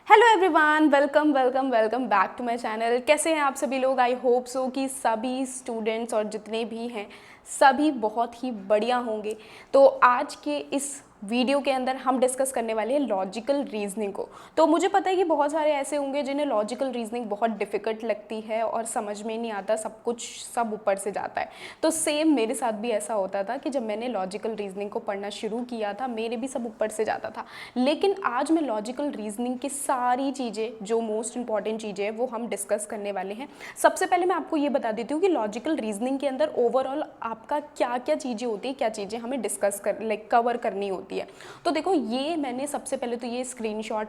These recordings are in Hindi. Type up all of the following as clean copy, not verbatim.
Hello everyone, welcome welcome welcome back to my channel. कैसे हैं आप सभी लोग? आई होप सो कि सभी स्टूडेंट्स और जितने भी हैं सभी बहुत ही बढ़िया होंगे। तो आज के इस वीडियो के अंदर हम डिस्कस करने वाले हैं लॉजिकल रीजनिंग को। तो मुझे पता है कि बहुत सारे ऐसे होंगे जिन्हें लॉजिकल रीजनिंग बहुत डिफ़िकल्ट लगती है और समझ में नहीं आता, सब कुछ सब ऊपर से जाता है। तो सेम मेरे साथ भी ऐसा होता था कि जब मैंने लॉजिकल रीजनिंग को पढ़ना शुरू किया था मेरे भी सब ऊपर से जाता था। लेकिन आज मैं लॉजिकल रीजनिंग की सारी चीज़ें, जो मोस्ट इंपॉर्टेंट चीज़ें हैं वो हम डिस्कस करने वाले हैं। सबसे पहले मैं आपको ये बता देती हूँ कि लॉजिकल रीजनिंग के अंदर ओवरऑल आपका क्या क्या चीज़ें होती है, क्या चीज़ें हमें डिस्कस कर कवर करनी होती है। तो देखो, ये मैंने सबसे पहले तो ये स्क्रीनशॉट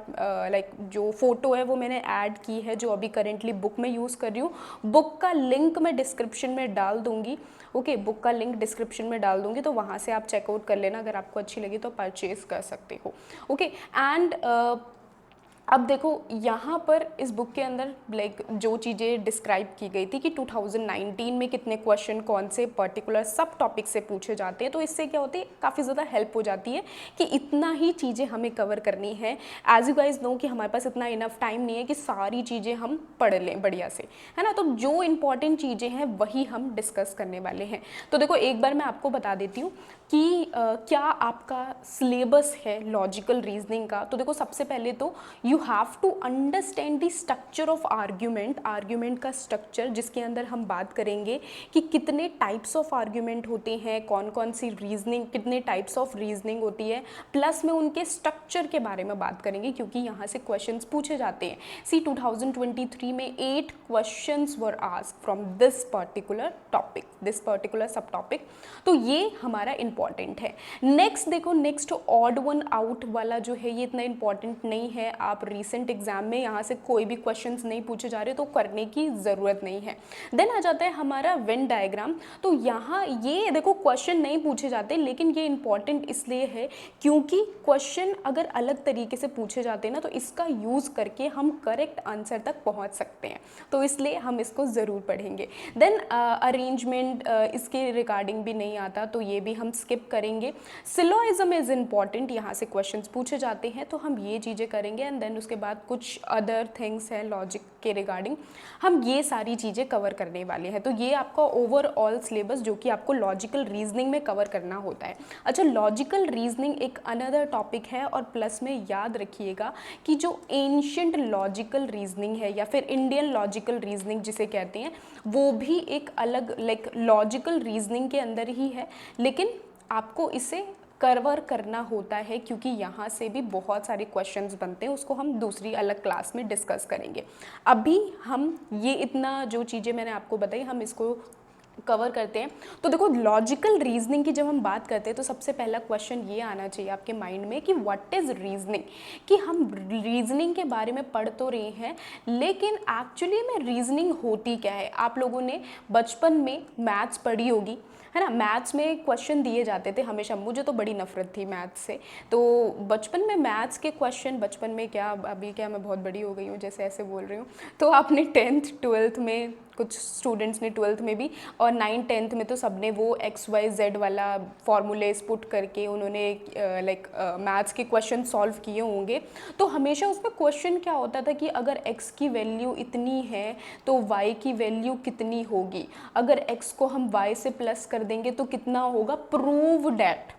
जो फोटो है वो मैंने ऐड की है, जो अभी करेंटली बुक में यूज़ कर रही हूँ। बुक का लिंक मैं डिस्क्रिप्शन में डाल दूंगी। ओके, बुक का लिंक डिस्क्रिप्शन में डाल दूंगी, तो वहाँ से आप चेकआउट कर लेना। अगर आपको अच्छी लगी तो परचेज कर सकते हो। ओके, एंड अब देखो यहाँ पर इस बुक के अंदर जो चीज़ें डिस्क्राइब की गई थी कि 2019 में कितने क्वेश्चन कौन से पर्टिकुलर सब टॉपिक से पूछे जाते हैं, तो इससे क्या होती है, काफ़ी ज़्यादा हेल्प हो जाती है कि इतना ही चीज़ें हमें कवर करनी है। एज यू गाइज नो कि हमारे पास इतना इनफ टाइम नहीं है कि सारी चीज़ें हम पढ़ लें बढ़िया से, है ना। तो जो इंपॉर्टेंट चीज़ें हैं वही हम डिस्कस करने वाले हैं। तो देखो, एक बार मैं आपको बता देती हूँ कि क्या आपका सिलेबस है लॉजिकल रीजनिंग का। तो देखो, सबसे पहले तो you have to understand the structure of argument का स्ट्रक्चर, जिसके अंदर हम बात करेंगे कि कितने टाइप्स ऑफ आर्ग्यूमेंट होते हैं, कौन कौन सी रीजनिंग, कितने टाइप्स ऑफ रीजनिंग होती है, प्लस में उनके स्ट्रक्चर के बारे में बात करेंगे, क्योंकि यहाँ से क्वेश्चंस पूछे जाते हैं। सी 2023 में 8 questions were asked from this particular topic, this particular सब टॉपिक। तो ये हमारा इंपॉर्टेंट है। नेक्स्ट देखो, नेक्स्ट ऑड वन आउट वाला जो है ये इतना इंपॉर्टेंट नहीं है। आप रिसेंट एग्जाम में यहाँ से कोई भी क्वेश्चंस नहीं पूछे जा रहे तो करने की ज़रूरत नहीं है। देन आ जाता है हमारा वेन डायग्राम। तो यहाँ ये देखो, क्वेश्चन नहीं पूछे जाते, लेकिन ये इंपॉर्टेंट इसलिए है क्योंकि क्वेश्चन अगर अलग तरीके से पूछे जाते हैं ना, तो इसका यूज़ करके हम करेक्ट आंसर तक पहुँच सकते हैं, तो इसलिए हम इसको ज़रूर पढ़ेंगे। देन अरेंजमेंट इसके रिगार्डिंग भी नहीं आता, तो ये भी हम स्किप करेंगे। सिलोइज्म इज़ इम्पॉर्टेंट, यहाँ से क्वेश्चंस पूछे जाते हैं तो हम ये चीज़ें करेंगे। एंड देन उसके बाद कुछ अदर थिंग्स हैं लॉजिक के रिगार्डिंग, हम ये सारी चीज़ें कवर करने वाले हैं। तो ये आपका ओवरऑल सिलेबस जो कि आपको लॉजिकल रीजनिंग में कवर करना होता है। अच्छा, लॉजिकल रीजनिंग एक अनदर टॉपिक है, और प्लस में याद रखिएगा कि जो एंशिएंट लॉजिकल रीजनिंग है या फिर इंडियन लॉजिकल रीजनिंग जिसे कहते हैं, वो भी एक अलग लॉजिकल रीजनिंग के अंदर ही है, लेकिन आपको इसे कवर करना होता है क्योंकि यहाँ से भी बहुत सारे क्वेश्चंस बनते हैं। उसको हम दूसरी अलग क्लास में डिस्कस करेंगे। अभी हम ये इतना जो चीज़ें मैंने आपको बताई हम इसको कवर करते हैं। तो देखो, लॉजिकल रीजनिंग की जब हम बात करते हैं तो सबसे पहला क्वेश्चन ये आना चाहिए आपके माइंड में कि व्हाट इज़ रीजनिंग, कि हम रीजनिंग के बारे में पढ़ तो रहे हैं, लेकिन एक्चुअली में रीजनिंग होती क्या है। आप लोगों ने बचपन में मैथ्स पढ़ी होगी, है ना। मैथ्स में क्वेश्चन दिए जाते थे हमेशा, मुझे तो बड़ी नफरत थी मैथ्स से। तो बचपन में मैथ्स के क्वेश्चन, बचपन में क्या, अभी क्या मैं बहुत बड़ी हो गई हूँ जैसे ऐसे बोल रही हूँ, तो आपने 10th 12th में, कुछ स्टूडेंट्स ने 12th में भी, और 9th 10th में तो सबने वो XYZ वाला फॉर्मूलेस पुट करके उन्होंने मैथ्स के क्वेश्चन सॉल्व किए होंगे। तो हमेशा उसमें क्वेश्चन क्या होता था कि अगर x की वैल्यू इतनी है तो y की वैल्यू कितनी होगी, अगर x को हम y से प्लस कर देंगे तो कितना होगा, prove that.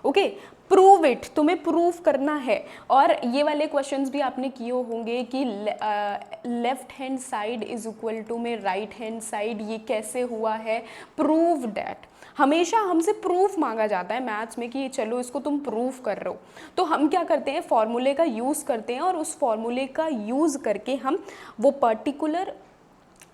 Okay, prove it, तुम्हें प्रूव करना है। और ये वाले क्वेश्चंस भी आपने किए होंगे कि left hand side is equal to में राइट हैंड साइड, ये कैसे हुआ है, प्रूव डैट। हमेशा हमसे प्रूफ मांगा जाता है मैथ्स में कि चलो इसको तुम प्रूफ कर रहे हो। तो हम क्या करते हैं, फॉर्मूले का यूज़ करते हैं, और उस फॉर्मूले का यूज़ करके हम वो पर्टिकुलर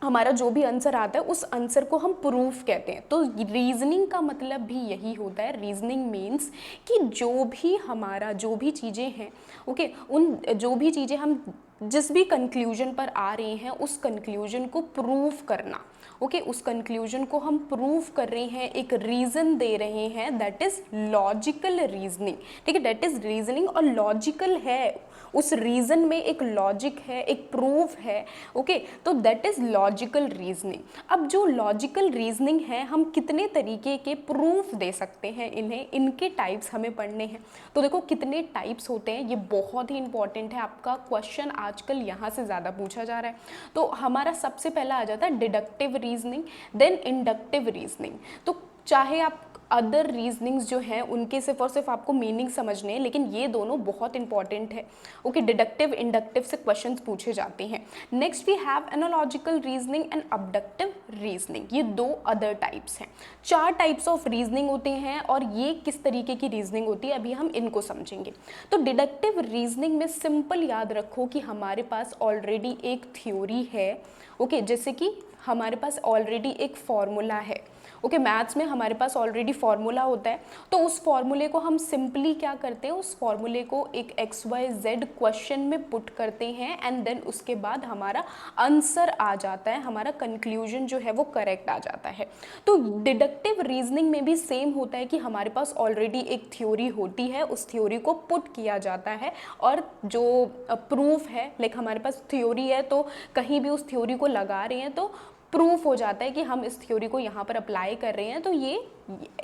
हमारा जो भी आंसर आता है उस आंसर को हम प्रूफ कहते हैं। तो रीजनिंग का मतलब भी यही होता है। रीजनिंग मीन्स कि जो भी हमारा जो भी चीज़ें हैं, ओके, उन जो भी चीज़ें हम जिस भी कंक्लूजन पर आ रहे हैं उस कंक्लूजन को प्रूफ करना। ओके, उस कंक्लूजन को हम प्रूफ कर रहे हैं, एक रीज़न दे रहे हैं, दैट इज़ लॉजिकल रीजनिंग। ठीक है, दैट इज़ रीजनिंग। और लॉजिकल है उस रीज़न में एक लॉजिक है, एक प्रूफ है, ओके, तो दैट इज़ लॉजिकल रीजनिंग। अब जो लॉजिकल रीजनिंग है, हम कितने तरीके के प्रूफ दे सकते हैं इन्हें, इनके टाइप्स हमें पढ़ने हैं। तो देखो कितने टाइप्स होते हैं, ये बहुत ही इंपॉर्टेंट है, आपका क्वेश्चन आजकल यहाँ से ज़्यादा पूछा जा रहा है। तो हमारा सबसे पहला आ जाता है deductive reasoning, then inductive reasoning. तो चाहे आप अदर रीजनिंग्स जो हैं उनके सिर्फ और सिर्फ आपको मीनिंग समझने हैं, लेकिन ये दोनों बहुत इंपॉर्टेंट है, ओके। डिडक्टिव इंडक्टिव से क्वेश्चंस पूछे जाते हैं। Next we have analogical reasoning and abductive reasoning, ये दो अदर टाइप्स हैं। 4 टाइप्स ऑफ रीजनिंग होते हैं और ये किस तरीके की रीजनिंग होती है अभी हम इनको समझेंगे। तो डिडक्टिव रीजनिंग में सिंपल याद रखो कि हमारे पास ऑलरेडी एक थ्योरी है, ओके, जैसे कि हमारे पास ऑलरेडी एक फॉर्मूला है, ओके। मैथ्स में हमारे पास ऑलरेडी फॉर्मूला होता है, तो उस फॉर्मूले को हम सिंपली क्या करते हैं, उस फॉर्मूले को एक XYZ क्वेश्चन में पुट करते हैं एंड देन उसके बाद हमारा आंसर आ जाता है, हमारा कंक्लूजन जो है वो करेक्ट आ जाता है। तो डिडक्टिव रीजनिंग में भी सेम होता है कि हमारे पास ऑलरेडी एक थ्योरी होती है, उस थ्योरी को पुट किया जाता है और जो प्रूफ है, लाइक हमारे पास थ्योरी है तो कहीं भी उस थ्योरी को लगा रहे हैं तो प्रूफ हो जाता है कि हम इस थ्योरी को यहाँ पर अप्लाई कर रहे हैं तो ये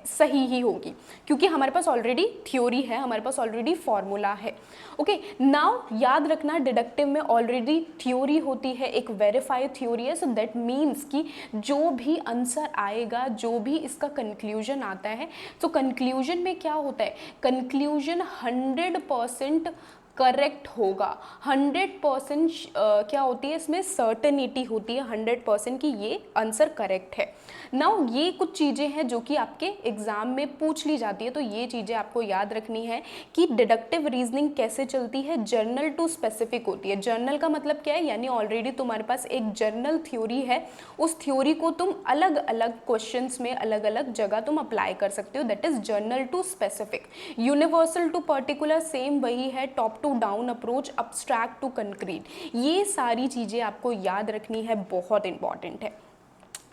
सही ही होगी, क्योंकि हमारे पास ऑलरेडी थ्योरी है, हमारे पास ऑलरेडी फॉर्मूला है, ओके। नाउ याद रखना डिडक्टिव में ऑलरेडी थ्योरी होती है, एक वेरीफाइड थ्योरी है, सो दैट मीन्स कि जो भी आंसर आएगा, जो भी इसका कंक्लूजन आता है, तो कंक्लूजन में क्या होता है, कंक्लूजन 100% करेक्ट होगा। 100% क्या होती है इसमें, सर्टेनिटी होती है 100% कि ये आंसर करेक्ट है। नाउ ये कुछ चीज़ें हैं जो कि आपके एग्जाम में पूछ ली जाती है, तो ये चीज़ें आपको याद रखनी है कि डिडक्टिव रीजनिंग कैसे चलती है, जर्नल टू स्पेसिफिक होती है। जर्नल का मतलब क्या है, यानी ऑलरेडी तुम्हारे पास एक जर्नल थ्योरी है, उस थ्योरी को तुम अलग अलग क्वेश्चंस में अलग अलग जगह तुम अप्लाई कर सकते हो, that is general to specific. Universal to particular same वही है, top to down approach, abstract to concrete, ये सारी चीज़ें आपको याद रखनी है, बहुत इंपॉर्टेंट है,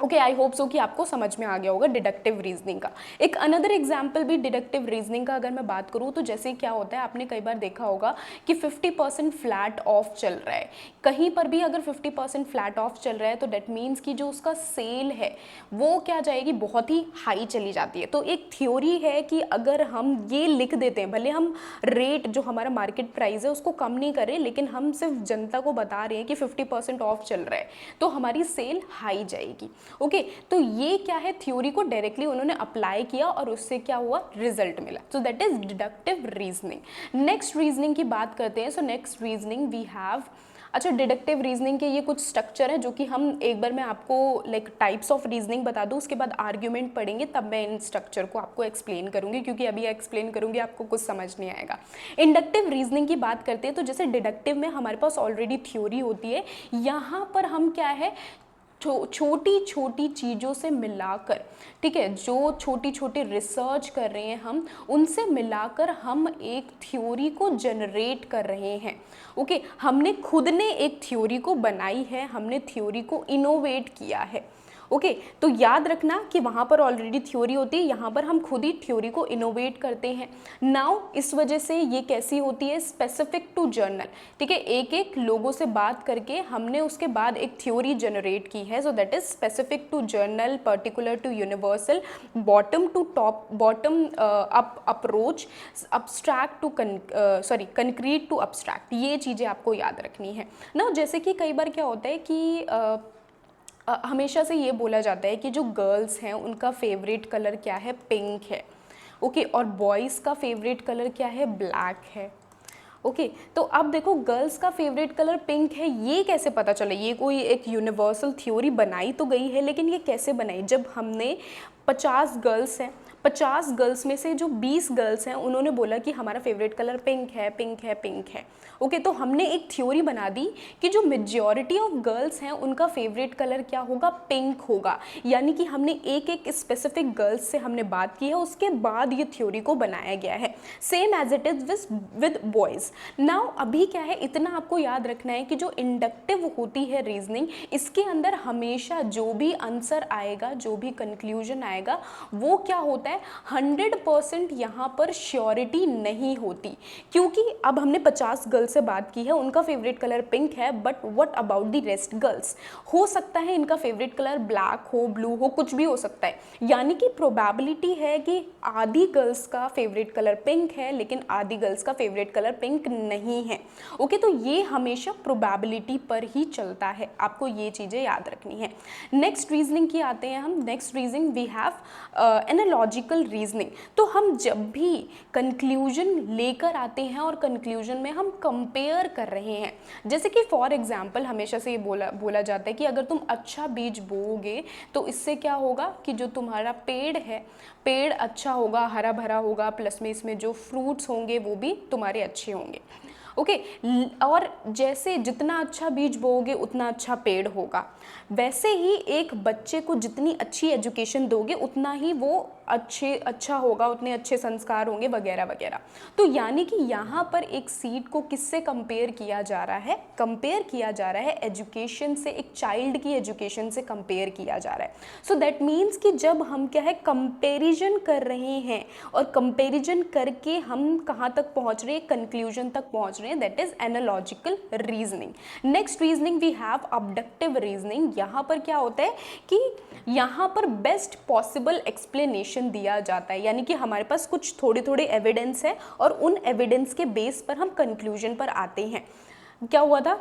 ओके। आई होप सो कि आपको समझ में आ गया होगा डिडक्टिव रीजनिंग का। एक अनदर एग्जाम्पल भी डिडक्टिव रीजनिंग का अगर मैं बात करूँ तो जैसे क्या होता है, आपने कई बार देखा होगा कि 50% फ्लैट ऑफ चल रहा है, कहीं पर भी अगर 50% फ्लैट ऑफ चल रहा है तो डेट मीन्स कि जो उसका सेल है वो क्या जाएगी, बहुत ही हाई चली जाती है। तो एक थ्योरी है कि अगर हम ये लिख देते हैं, भले हम रेट जो हमारा मार्केट प्राइस है उसको कम नहीं करें, लेकिन हम सिर्फ जनता को बता रहे हैं कि 50% ऑफ चल रहा है तो हमारी सेल हाई जाएगी, ओके। तो ये क्या है, थ्योरी को डायरेक्टली उन्होंने अप्लाई किया और उससे क्या हुआ, रिजल्ट मिला, so that is deductive reasoning. Next reasoning की बात करते हैं। So next reasoning we have, अच्छा, डिडक्टिव रीजनिंग के ये कुछ स्ट्रक्चर है जो कि हम एक बार मैं आपको लाइक टाइप्स ऑफ रीजनिंग बता दूं, उसके बाद आर्ग्यूमेंट पढ़ेंगे, तब मैं इन स्ट्रक्चर को आपको एक्सप्लेन करूंगी, क्योंकि अभी एक्सप्लेन करूंगी आपको कुछ समझ नहीं आएगा। इंडक्टिव रीजनिंग की बात करते हैं तो जैसे डिडक्टिव में हमारे पास ऑलरेडी थ्योरी होती है, यहाँ पर हम क्या है, छोटी छोटी चीज़ों से मिलाकर, ठीक है, जो छोटी छोटी रिसर्च कर रहे हैं हम, उनसे मिलाकर हम एक थ्योरी को जनरेट कर रहे हैं, ओके। हमने खुद ने एक थ्योरी को बनाई है, हमने थ्योरी को इनोवेट किया है, ओके। तो याद रखना कि वहाँ पर ऑलरेडी थ्योरी होती है, यहाँ पर हम खुद ही थ्योरी को इनोवेट करते हैं। नाउ इस वजह से ये कैसी होती है, स्पेसिफिक टू जर्नल, ठीक है, एक एक लोगों से बात करके हमने उसके बाद एक थ्योरी जनरेट की है, so that is specific to general, particular to universal, bottom to top, bottom up approach, abstract to concrete to abstract, ये चीज़ें आपको याद रखनी है ना। जैसे कि कई बार क्या होता है कि हमेशा से ये बोला जाता है कि जो गर्ल्स हैं उनका फेवरेट कलर क्या है, पिंक है, ओके, और बॉयज़ का फेवरेट कलर क्या है, ब्लैक है, ओके। तो अब देखो गर्ल्स का फेवरेट कलर पिंक है, ये कैसे पता चले, ये कोई एक यूनिवर्सल थ्योरी बनाई तो गई है, लेकिन ये कैसे बनाई, जब हमने 50 गर्ल्स हैं, 50 गर्ल्स में से जो 20 गर्ल्स हैं उन्होंने बोला कि हमारा फेवरेट कलर पिंक है, पिंक है, पिंक है, ओके। तो हमने एक थ्योरी बना दी कि जो मेजॉरिटी ऑफ गर्ल्स हैं उनका फेवरेट कलर क्या होगा, पिंक होगा, यानी कि हमने एक एक स्पेसिफिक गर्ल्स से हमने बात की है, उसके बाद ये थ्योरी को बनाया गया है। Same as it is with boys. Now अभी क्या है, इतना आपको याद रखना है कि जो इंडक्टिव होती है रीजनिंग, इसके अंदर हमेशा जो भी आंसर आएगा, जो भी कंक्लूजन आएगा, वो क्या होता है, है 100% यहाँ पर श्योरिटी नहीं होती, क्योंकि अब हमने 50 गर्ल्स से बात की है, उनका फेवरेट कलर पिंक है, but what about the rest girls? हो सकता है इनका फेवरेट कलर ब्लैक हो, ब्लू हो, कुछ भी हो सकता है। यानी कि प्रोबेबिलिटी है कि आधी गर्ल्स का फेवरेट कलर पिंक है लेकिन आधी गर्ल्स का फेवरेट कलर पिंक नहीं है। ओके, तो ये हमेशा प्रोबेबिलिटी पर ही चलता है, आपको ये चीज़ें याद रखनी है। नेक्स्ट रीजनिंग की आते हैं हम। Next reasoning we have analogical reasoning. तो हम जब भी कंक्लूजन लेकर आते हैं और कंक्लूजन में हम कंपेयर कर रहे हैं, जैसे कि फॉर एग्जांपल हमेशा से ये बोला जाता है कि अगर तुम अच्छा बीज बोओगे तो इससे क्या होगा कि जो तुम्हारा पेड़ है, पेड़ अच्छा होगा, हरा भरा होगा, प्लस में इसमें जो फ्रूट्स होंगे वो भी तुम्हारे अच्छे होंगे। ओके, और जैसे जितना अच्छा बीज बोओगे उतना अच्छा पेड़ होगा, वैसे ही एक बच्चे को जितनी अच्छी एजुकेशन दोगे उतना ही वो अच्छा होगा, उतने अच्छे संस्कार होंगे वगैरह वगैरह। तो यानी कि यहाँ पर एक सीड को किससे कंपेयर किया जा रहा है? कंपेयर किया जा रहा है एजुकेशन से, एक चाइल्ड की एजुकेशन से कंपेयर किया जा रहा है। सो दैट मीन्स कि जब हम क्या है कंपेरिजन कर रहे हैं और कंपेरिजन करके हम कहाँ तक पहुँच रहे हैं, कंक्लूजन तक पहुँच रहे हैं, that is analogical reasoning. Next reasoning we have abductive reasoning. यहाँ पर क्या होता है कि यहाँ पर बेस्ट पॉसिबल एक्सप्लेनेशन दिया जाता है, यानी कि हमारे पास कुछ थोड़े थोड़े एविडेंस है और उन एविडेंस के बेस पर हम कंक्लूजन पर आते हैं। क्या हुआ था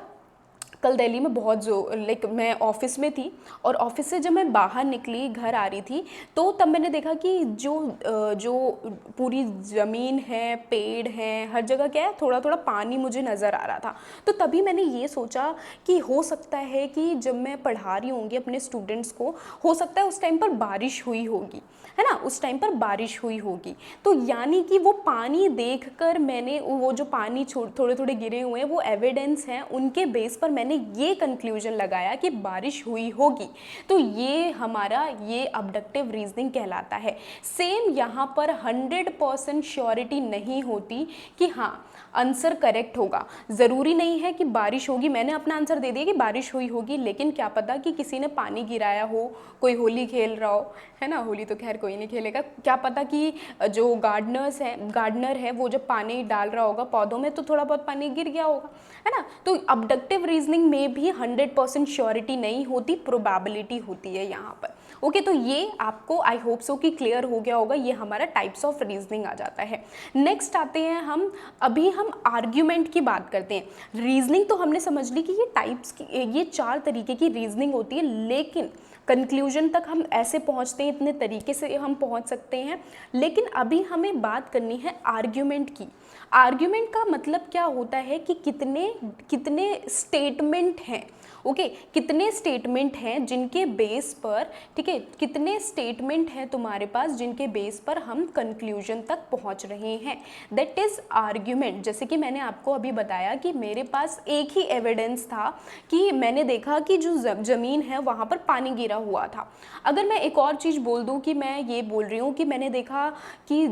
कल दिल्ली में, बहुत मैं ऑफिस में थी और ऑफिस से जब मैं बाहर निकली, घर आ रही थी, तो तब मैंने देखा कि जो पूरी ज़मीन है, पेड़ हैं, हर जगह क्या है, थोड़ा थोड़ा पानी मुझे नज़र आ रहा था। तो तभी मैंने ये सोचा कि हो सकता है कि जब मैं पढ़ा रही होंगी अपने स्टूडेंट्स को, हो सकता है उस टाइम पर बारिश हुई होगी, है ना, उस टाइम पर बारिश हुई होगी। तो यानी कि वो पानी देखकर मैंने, वो जो पानी थोड़े थोड़े गिरे हुए हैं वो एविडेंस हैं, उनके बेस पर मैंने ये कंक्लूजन लगाया कि बारिश हुई होगी। तो ये हमारा ये अबडक्टिव रीजनिंग कहलाता है। सेम यहाँ पर 100% श्योरिटी नहीं होती कि हाँ आंसर करेक्ट होगा। ज़रूरी नहीं है कि बारिश होगी, मैंने अपना आंसर दे दिया कि बारिश हुई होगी, लेकिन क्या पता कि किसी ने पानी गिराया हो, कोई होली खेल रहा हो, है ना, होली तो खैर कोई नहीं खेलेगा, क्या पता कि जो गार्डनर है वो जब पानी डाल रहा होगा पौधों में तो थोड़ा बहुत पानी गिर गया होगा, है ना। तो अबडक्टिव रीजनिंग में भी 100% श्योरिटी नहीं होती, प्रोबेबिलिटी होती है यहाँ पर। ओके, तो ये आपको आई होप सो कि क्लियर हो गया होगा, ये हमारा टाइप्स ऑफ रीजनिंग आ जाता है। नेक्स्ट आते हैं हम आर्ग्यूमेंट की बात करते हैं। रीजनिंग तो हमने समझ ली कि ये टाइप्स की, ये 4 तरीके की रीजनिंग होती है, लेकिन कंक्लूजन तक हम ऐसे पहुंचते हैं, इतने तरीके से हम पहुंच सकते हैं। लेकिन अभी हमें बात करनी है आर्ग्यूमेंट की। आर्ग्यूमेंट का मतलब क्या होता है कि कितने स्टेटमेंट हैं, ओके, कितने स्टेटमेंट हैं जिनके बेस पर, ठीक है, कितने स्टेटमेंट हैं तुम्हारे पास जिनके बेस पर हम कंक्लूजन तक पहुंच रहे हैं, दैट इज आर्ग्यूमेंट। जैसे कि मैंने आपको अभी बताया कि मेरे पास एक ही एविडेंस था कि मैंने देखा कि जो ज़मीन है वहाँ पर पानी गिरा हुआ था। अगर मैं एक और चीज़ बोल दूँ कि मैं ये बोल रही हूँ कि मैंने देखा कि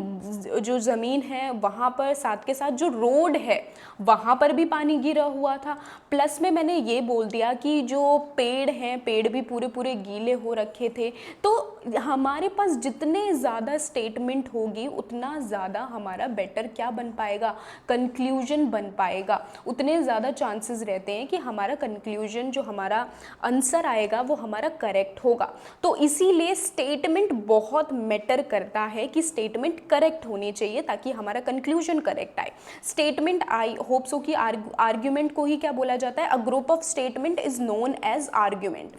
जो ज़मीन है वहाँ पर साथ के साथ जो रोड है वहाँ पर भी पानी गिरा हुआ था, प्लस में मैंने ये बोल दिया कि जो पेड़ हैं, पेड़ भी पूरे पूरे गीले हो रखे थे, तो हमारे पास जितने ज़्यादा स्टेटमेंट होगी उतना ज़्यादा हमारा बेटर क्या बन पाएगा, कंक्लूजन बन पाएगा, उतने ज़्यादा चांसेस रहते हैं कि हमारा कंक्लूजन, जो हमारा आंसर आएगा वो हमारा करेक्ट होगा। तो इसीलिए स्टेटमेंट बहुत मैटर करता है कि स्टेटमेंट करेक्ट होनी चाहिए ताकि हमारा कंक्लूजन करेक्ट आए। स्टेटमेंट, आई होप सो कि आर्ग्यूमेंट को ही क्या बोला जाता है, a group of statement is known as argument.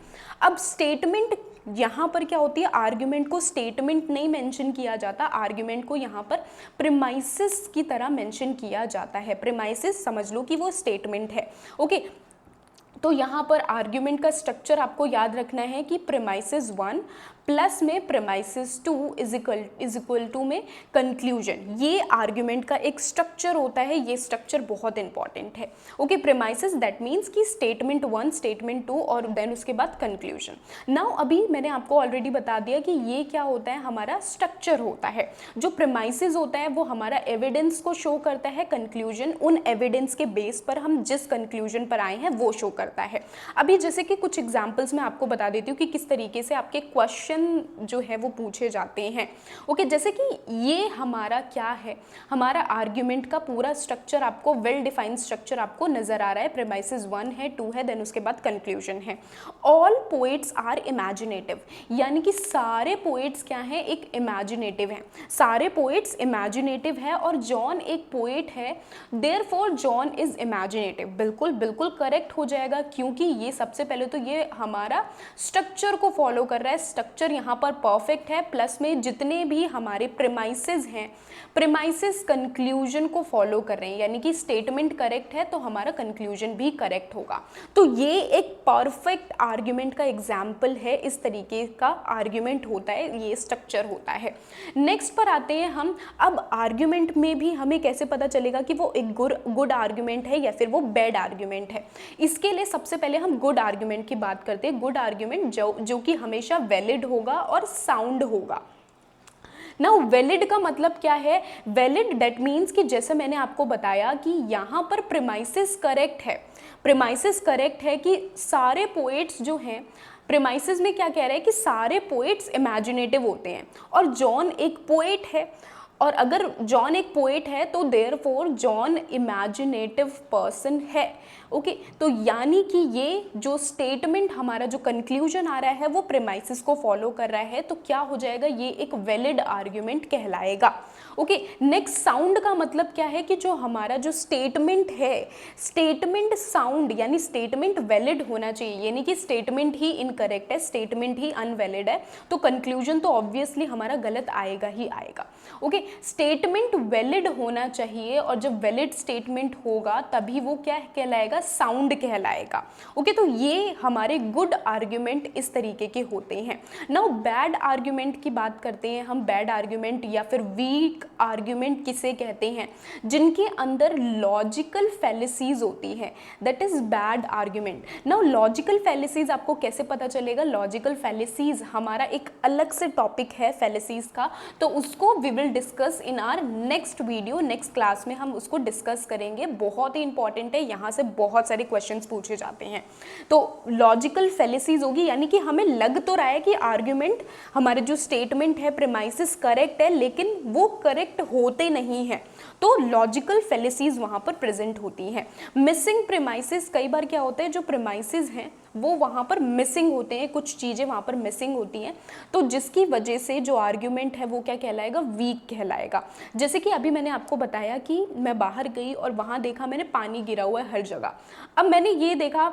अब स्टेटमेंट यहाँ पर क्या होती है, आर्ग्यूमेंट को स्टेटमेंट नहीं मेंशन किया जाता, आर्ग्यूमेंट को यहाँ पर प्रीमाइसेस की तरह मेंशन किया जाता है। प्रीमाइसेस समझ लो कि वो स्टेटमेंट है, ओके। तो यहाँ पर आर्ग्यूमेंट का स्ट्रक्चर आपको याद रखना है कि प्रीमाइसेस 1 प्लस में प्रीमाइसेस 2 इज इक्वल टू में कंक्लूजन, ये आर्ग्यूमेंट का एक स्ट्रक्चर होता है। ये स्ट्रक्चर बहुत इंपॉर्टेंट है, ओके। प्रीमाइसेस दैट मीन्स कि स्टेटमेंट 1, स्टेटमेंट 2 और देन उसके बाद कंक्लूजन। नाउ अभी मैंने आपको ऑलरेडी बता दिया कि ये क्या होता है, हमारा स्ट्रक्चर होता है। जो प्रीमाइसेस होता है वो हमारा एविडेंस को शो करता है, कंक्लूजन उन एविडेंस के बेस पर हम जिस कंक्लूजन पर आए हैं वो शो करता है। अभी जैसे कि कुछ एग्जाम्पल्स मैं आपको बता देती हूँ कि किस तरीके से आपके क्वेश्चन क्वेश्चन जो है वो पूछे जाते हैं। ओके, जैसे कि ये हमारा क्या है, हमारा आर्ग्यूमेंट का पूरा स्ट्रक्चर आपको, वेल डिफाइंड स्ट्रक्चर आपको नजर आ रहा है। प्रेमाइसिस 1 है, 2 है, देन उसके बाद कंक्लूजन है। ऑल पोएट्स आर इमेजिनेटिव, यानी कि सारे पोएट्स क्या हैं, एक इमेजिनेटिव हैं। सारे पोएट्स इमेजिनेटिव है और जॉन एक पोएट है, देयरफॉर जॉन इज इमेजिनेटिव। बिल्कुल बिल्कुल करेक्ट हो जाएगा, क्योंकि ये सबसे पहले तो ये हमारा स्ट्रक्चर को फॉलो कर रहा है। स्ट्रक्चर यहाँ पर परफेक्ट है, प्लस में जितने भी हमारे प्रेमाइसेस हैं, प्रेमाइसेस कंक्लूजन को फॉलो कर रहे हैं, यानी कि स्टेटमेंट करेक्ट है तो हमारा कंक्लूजन भी करेक्ट होगा। तो ये एक परफेक्ट आर्ग्यूमेंट का एग्जाम्पल है, इस तरीके का आर्ग्यूमेंट होता है, ये स्ट्रक्चर होता है। नेक्स्ट पर आते हैं हम। अब आर्ग्यूमेंट में भी हमें कैसे पता चलेगा कि वो एक गुड आर्ग्यूमेंट है या फिर वो बैड आर्ग्यूमेंट है। इसके लिए सबसे पहले हम गुड आर्ग्यूमेंट की बात करते हैं। गुड आर्ग्यूमेंट जो कि हमेशा वैलिड होगा और साउंड होगा। नाउ वैलिड का मतलब क्या है? वैलिड दैट मीन्स कि जैसे मैंने आपको बताया कि यहाँ पर प्रेमाइसिस करेक्ट है। प्रेमाइसिस करेक्ट है कि सारे पोएट्स जो हैं, प्रेमाइसिस में क्या कह रहे हैं कि सारे पोएट्स इमेजिनेटिव होते हैं और जॉन एक पोएट है। और अगर जॉन एक पोएट है तो देयरफॉर जॉन इमेजिनेटिव पर्सन है। ओके, तो यानी कि ये जो स्टेटमेंट हमारा जो कंक्लूजन आ रहा है वो प्रेमाइसिस को फॉलो कर रहा है, तो क्या हो जाएगा, ये एक वैलिड आर्ग्यूमेंट कहलाएगा। ओके, नेक्स्ट साउंड का मतलब क्या है कि जो हमारा जो स्टेटमेंट है, स्टेटमेंट साउंड यानी स्टेटमेंट वैलिड होना चाहिए, यानी कि स्टेटमेंट ही इनकरेक्ट है, स्टेटमेंट ही अनवैलिड है, तो कंक्लूजन तो ऑब्वियसली हमारा गलत आएगा ही आएगा। ओके, स्टेटमेंट वैलिड होना चाहिए और जब वैलिड स्टेटमेंट होगा तभी वो क्या कहलाएगा, साउंड कहलाएगा। ओके, तो ये हमारे गुड आर्ग्यूमेंट इस तरीके के होते हैं। नाउ बैड आर्ग्यूमेंट की बात करते हैं हम। बैड आर्ग्यूमेंट या फिर वीक आर्ग्यूमेंट किसे कहते हैं? जिनके अंदर लॉजिकल फैलेसीज होती है, that is bad argument. Now logical फैलेसीज आपको कैसे पता चलेगा? लॉजिकल फैलेसीज हमारा एक अलग से टॉपिक है फैलेसीज का, तो उसको we will discuss in our next video. Next class में हम उसको डिस्कस करेंगे, बहुत ही इंपॉर्टेंट है, यहाँ से बहुत सारे क्वेश्चंस पूछे जाते हैं। तो लॉजिकल फैलेसीज होगी, यानी कि हमें लग तो रहा है कि आर्ग्यूमेंट, हमारे जो स्टेटमेंट है, प्रेमाइसिस करेक्ट है, लेकिन वो करेक्ट होते नहीं हैं, तो लॉजिकल फैलेसीज वहाँ पर प्रेजेंट होती हैं। मिसिंग प्रेमाइसिस, कई बार क्या होता है, जो प्रेमाइसिस हैं वो वहाँ पर मिसिंग होते हैं, कुछ चीज़ें वहाँ पर मिसिंग होती हैं, तो जिसकी वजह से जो आर्ग्यूमेंट है वो क्या कहलाएगा, वीक कहलाएगा। जैसे कि अभी मैंने आपको बताया कि मैं बाहर गई और वहाँ देखा मैंने पानी गिरा हुआ है हर जगह। अब मैंने ये देखा,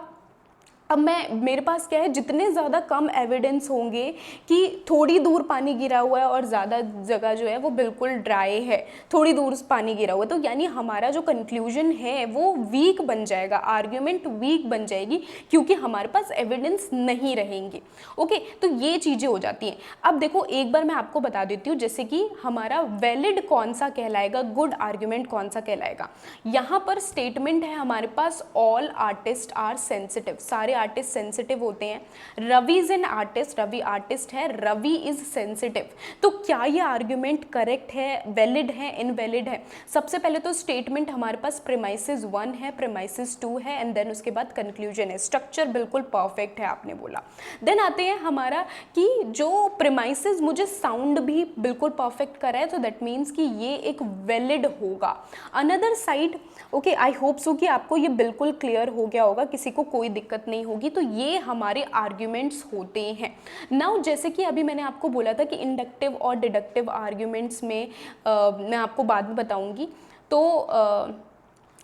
अब मेरे पास क्या है, जितने ज़्यादा कम एविडेंस होंगे कि थोड़ी दूर पानी गिरा हुआ है और ज़्यादा जगह जो है वो बिल्कुल ड्राई है, थोड़ी दूर पानी गिरा हुआ है, तो यानी हमारा जो कंक्लूजन है वो वीक बन जाएगा, आर्ग्यूमेंट वीक बन जाएगी, क्योंकि हमारे पास एविडेंस नहीं रहेंगे। ओके, तो ये चीज़ें हो जाती हैं। अब देखो, एक बार मैं आपको बता देती हूँ, जैसे कि हमारा वैलिड कौन सा कहलाएगा, गुड आर्ग्यूमेंट कौन सा कहलाएगा। यहाँ पर स्टेटमेंट है हमारे पास, ऑल आर्टिस्ट आर सेंसिटिव, सारे आर्टिस्ट सेंसिटिव होते हैं। Ravi is an artist, Ravi artist है, रवि इज सेंसिटिव। तो क्या ये आर्ग्यूमेंट करेक्ट है, वैलिड है, इनवैलिड है? सबसे पहले तो स्टेटमेंट हमारे पास प्रेमाइसिस 1 है, प्रेमाइसिस 2 है, एंड देन उसके बाद कंक्लूजन है। स्ट्रक्चर बिल्कुल परफेक्ट है, आपने बोला। देन आते हैं हमारा कि जो प्रेमाइसिस मुझे साउंड भी बिल्कुल परफेक्ट करा है, तो दैट मीन्स कि ये एक वैलिड होगा। अनदर साइड, ओके, आई होप सो कि आपको ये बिल्कुल क्लियर हो गया होगा, किसी को कोई दिक्कत नहीं होगी। तो ये हमारे आर्ग्यूमेंट्स होते हैं। नाउ जैसे कि अभी मैंने आपको बोला था कि इंडक्टिव और डिडक्टिव आर्ग्यूमेंट्स में मैं आपको बाद में बताऊंगी। तो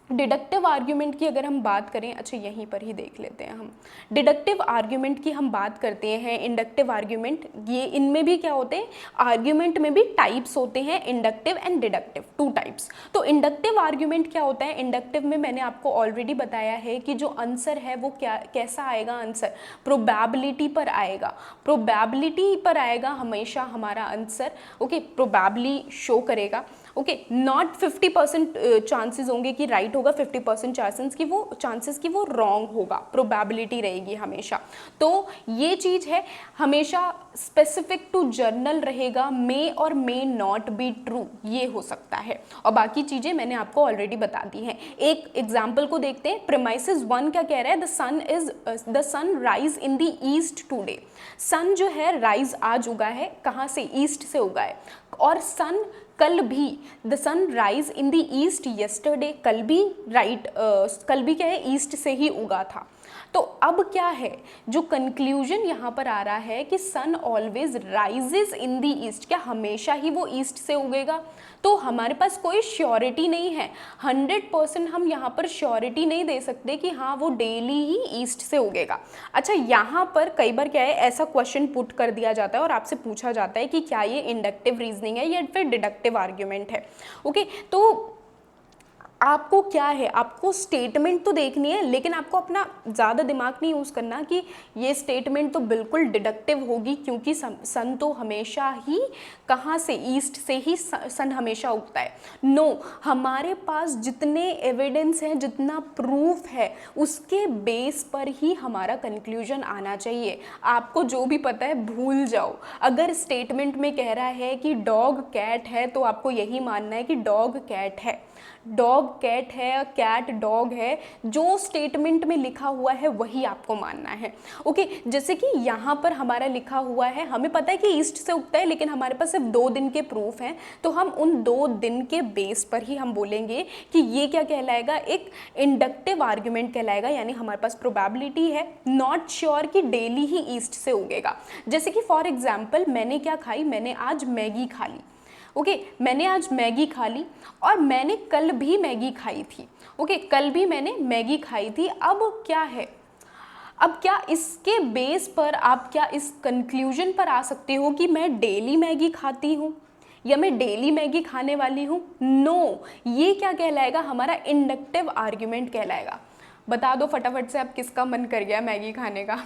डिडक्टिव आर्ग्यूमेंट की अगर हम बात करें, अच्छा यहीं पर ही देख लेते हैं हम। डिडक्टिव आर्ग्यूमेंट की हम बात करते हैं, इंडक्टिव आर्ग्यूमेंट, ये इनमें भी क्या होते हैं, आर्ग्यूमेंट में भी टाइप्स होते हैं, इंडक्टिव एंड डिडक्टिव, 2 टाइप्स। तो इंडक्टिव आर्ग्यूमेंट क्या होता है? इंडक्टिव में मैंने आपको ऑलरेडी बताया है कि जो आंसर है वो क्या, कैसा आएगा आंसर, प्रोबेबिलिटी पर आएगा, प्रोबेबिलिटी पर आएगा हमेशा हमारा आंसर। ओके, प्रोबेबली शो करेगा। ओके, नॉट 50% चांसेस होंगे कि राइट होगा, 50% चांसेस कि वो रॉन्ग होगा, प्रोबेबिलिटी रहेगी हमेशा। तो ये चीज़ है, हमेशा स्पेसिफिक टू जर्नल रहेगा, मे और मे नॉट बी ट्रू, ये हो सकता है। और बाकी चीज़ें मैंने आपको ऑलरेडी बता दी हैं। एक एग्जाम्पल को देखते हैं। प्रीमाइसेस 1 क्या कह रहा है, the sun rise in the east today. Sun जो है राइज आज उगा है, कहाँ से, ईस्ट से उगा है। और सन कल भी, the sun rise in the east yesterday, कल भी कल भी क्या है, ईस्ट से ही उगा था। तो अब क्या है, जो कंक्लूजन यहाँ पर आ रहा है कि sun always rises in the east, क्या हमेशा ही वो ईस्ट से उगेगा? तो हमारे पास कोई श्योरिटी नहीं है, 100% हम यहाँ पर श्योरिटी नहीं दे सकते कि हाँ वो डेली ही ईस्ट से उगेगा। अच्छा, यहाँ पर कई बार क्या है, ऐसा क्वेश्चन पुट कर दिया जाता है और आपसे पूछा जाता है कि क्या ये इंडक्टिव रीजनिंग है या फिर डिडक्टिव आर्ग्यूमेंट है। ओके, तो आपको क्या है, आपको स्टेटमेंट तो देखनी है, लेकिन आपको अपना ज़्यादा दिमाग नहीं यूज़ करना कि ये स्टेटमेंट तो बिल्कुल डिडक्टिव होगी क्योंकि सन तो हमेशा ही कहाँ से, ईस्ट से ही सन हमेशा उगता है। नो, हमारे पास जितने एविडेंस हैं, जितना प्रूफ है, उसके बेस पर ही हमारा कंक्लूजन आना चाहिए। आपको जो भी पता है भूल जाओ। अगर स्टेटमेंट में कह रहा है कि डॉग कैट है, तो आपको यही मानना है कि डॉग कैट है, डॉग कैट है, कैट डॉग है, जो स्टेटमेंट में लिखा हुआ है वही आपको मानना है। ओके, जैसे कि यहाँ पर हमारा लिखा हुआ है, हमें पता है कि ईस्ट से उगता है, लेकिन हमारे पास सिर्फ 2 दिन के प्रूफ हैं, तो हम उन 2 दिन के बेस पर ही हम बोलेंगे कि ये क्या कहलाएगा, एक इंडक्टिव आर्ग्यूमेंट कहलाएगा। यानी हमारे पास प्रोबेबिलिटी है, नॉट श्योर कि डेली ही ईस्ट से उगेगा। जैसे कि फॉर एग्जाम्पल, मैंने क्या खाई, मैंने आज मैगी खा ली। ओके, मैंने आज मैगी खा ली और मैंने कल भी मैगी खाई थी। ओके, कल भी मैंने मैगी खाई थी। अब क्या है, अब क्या इसके बेस पर आप क्या इस कंक्लूजन पर आ सकते हो कि मैं डेली मैगी खाती हूँ या मैं डेली मैगी खाने वाली हूँ? नो, ये क्या कहलाएगा, हमारा इंडक्टिव आर्ग्यूमेंट कहलाएगा। बता दो फटाफट से, अब किसका मन कर गया मैगी खाने का?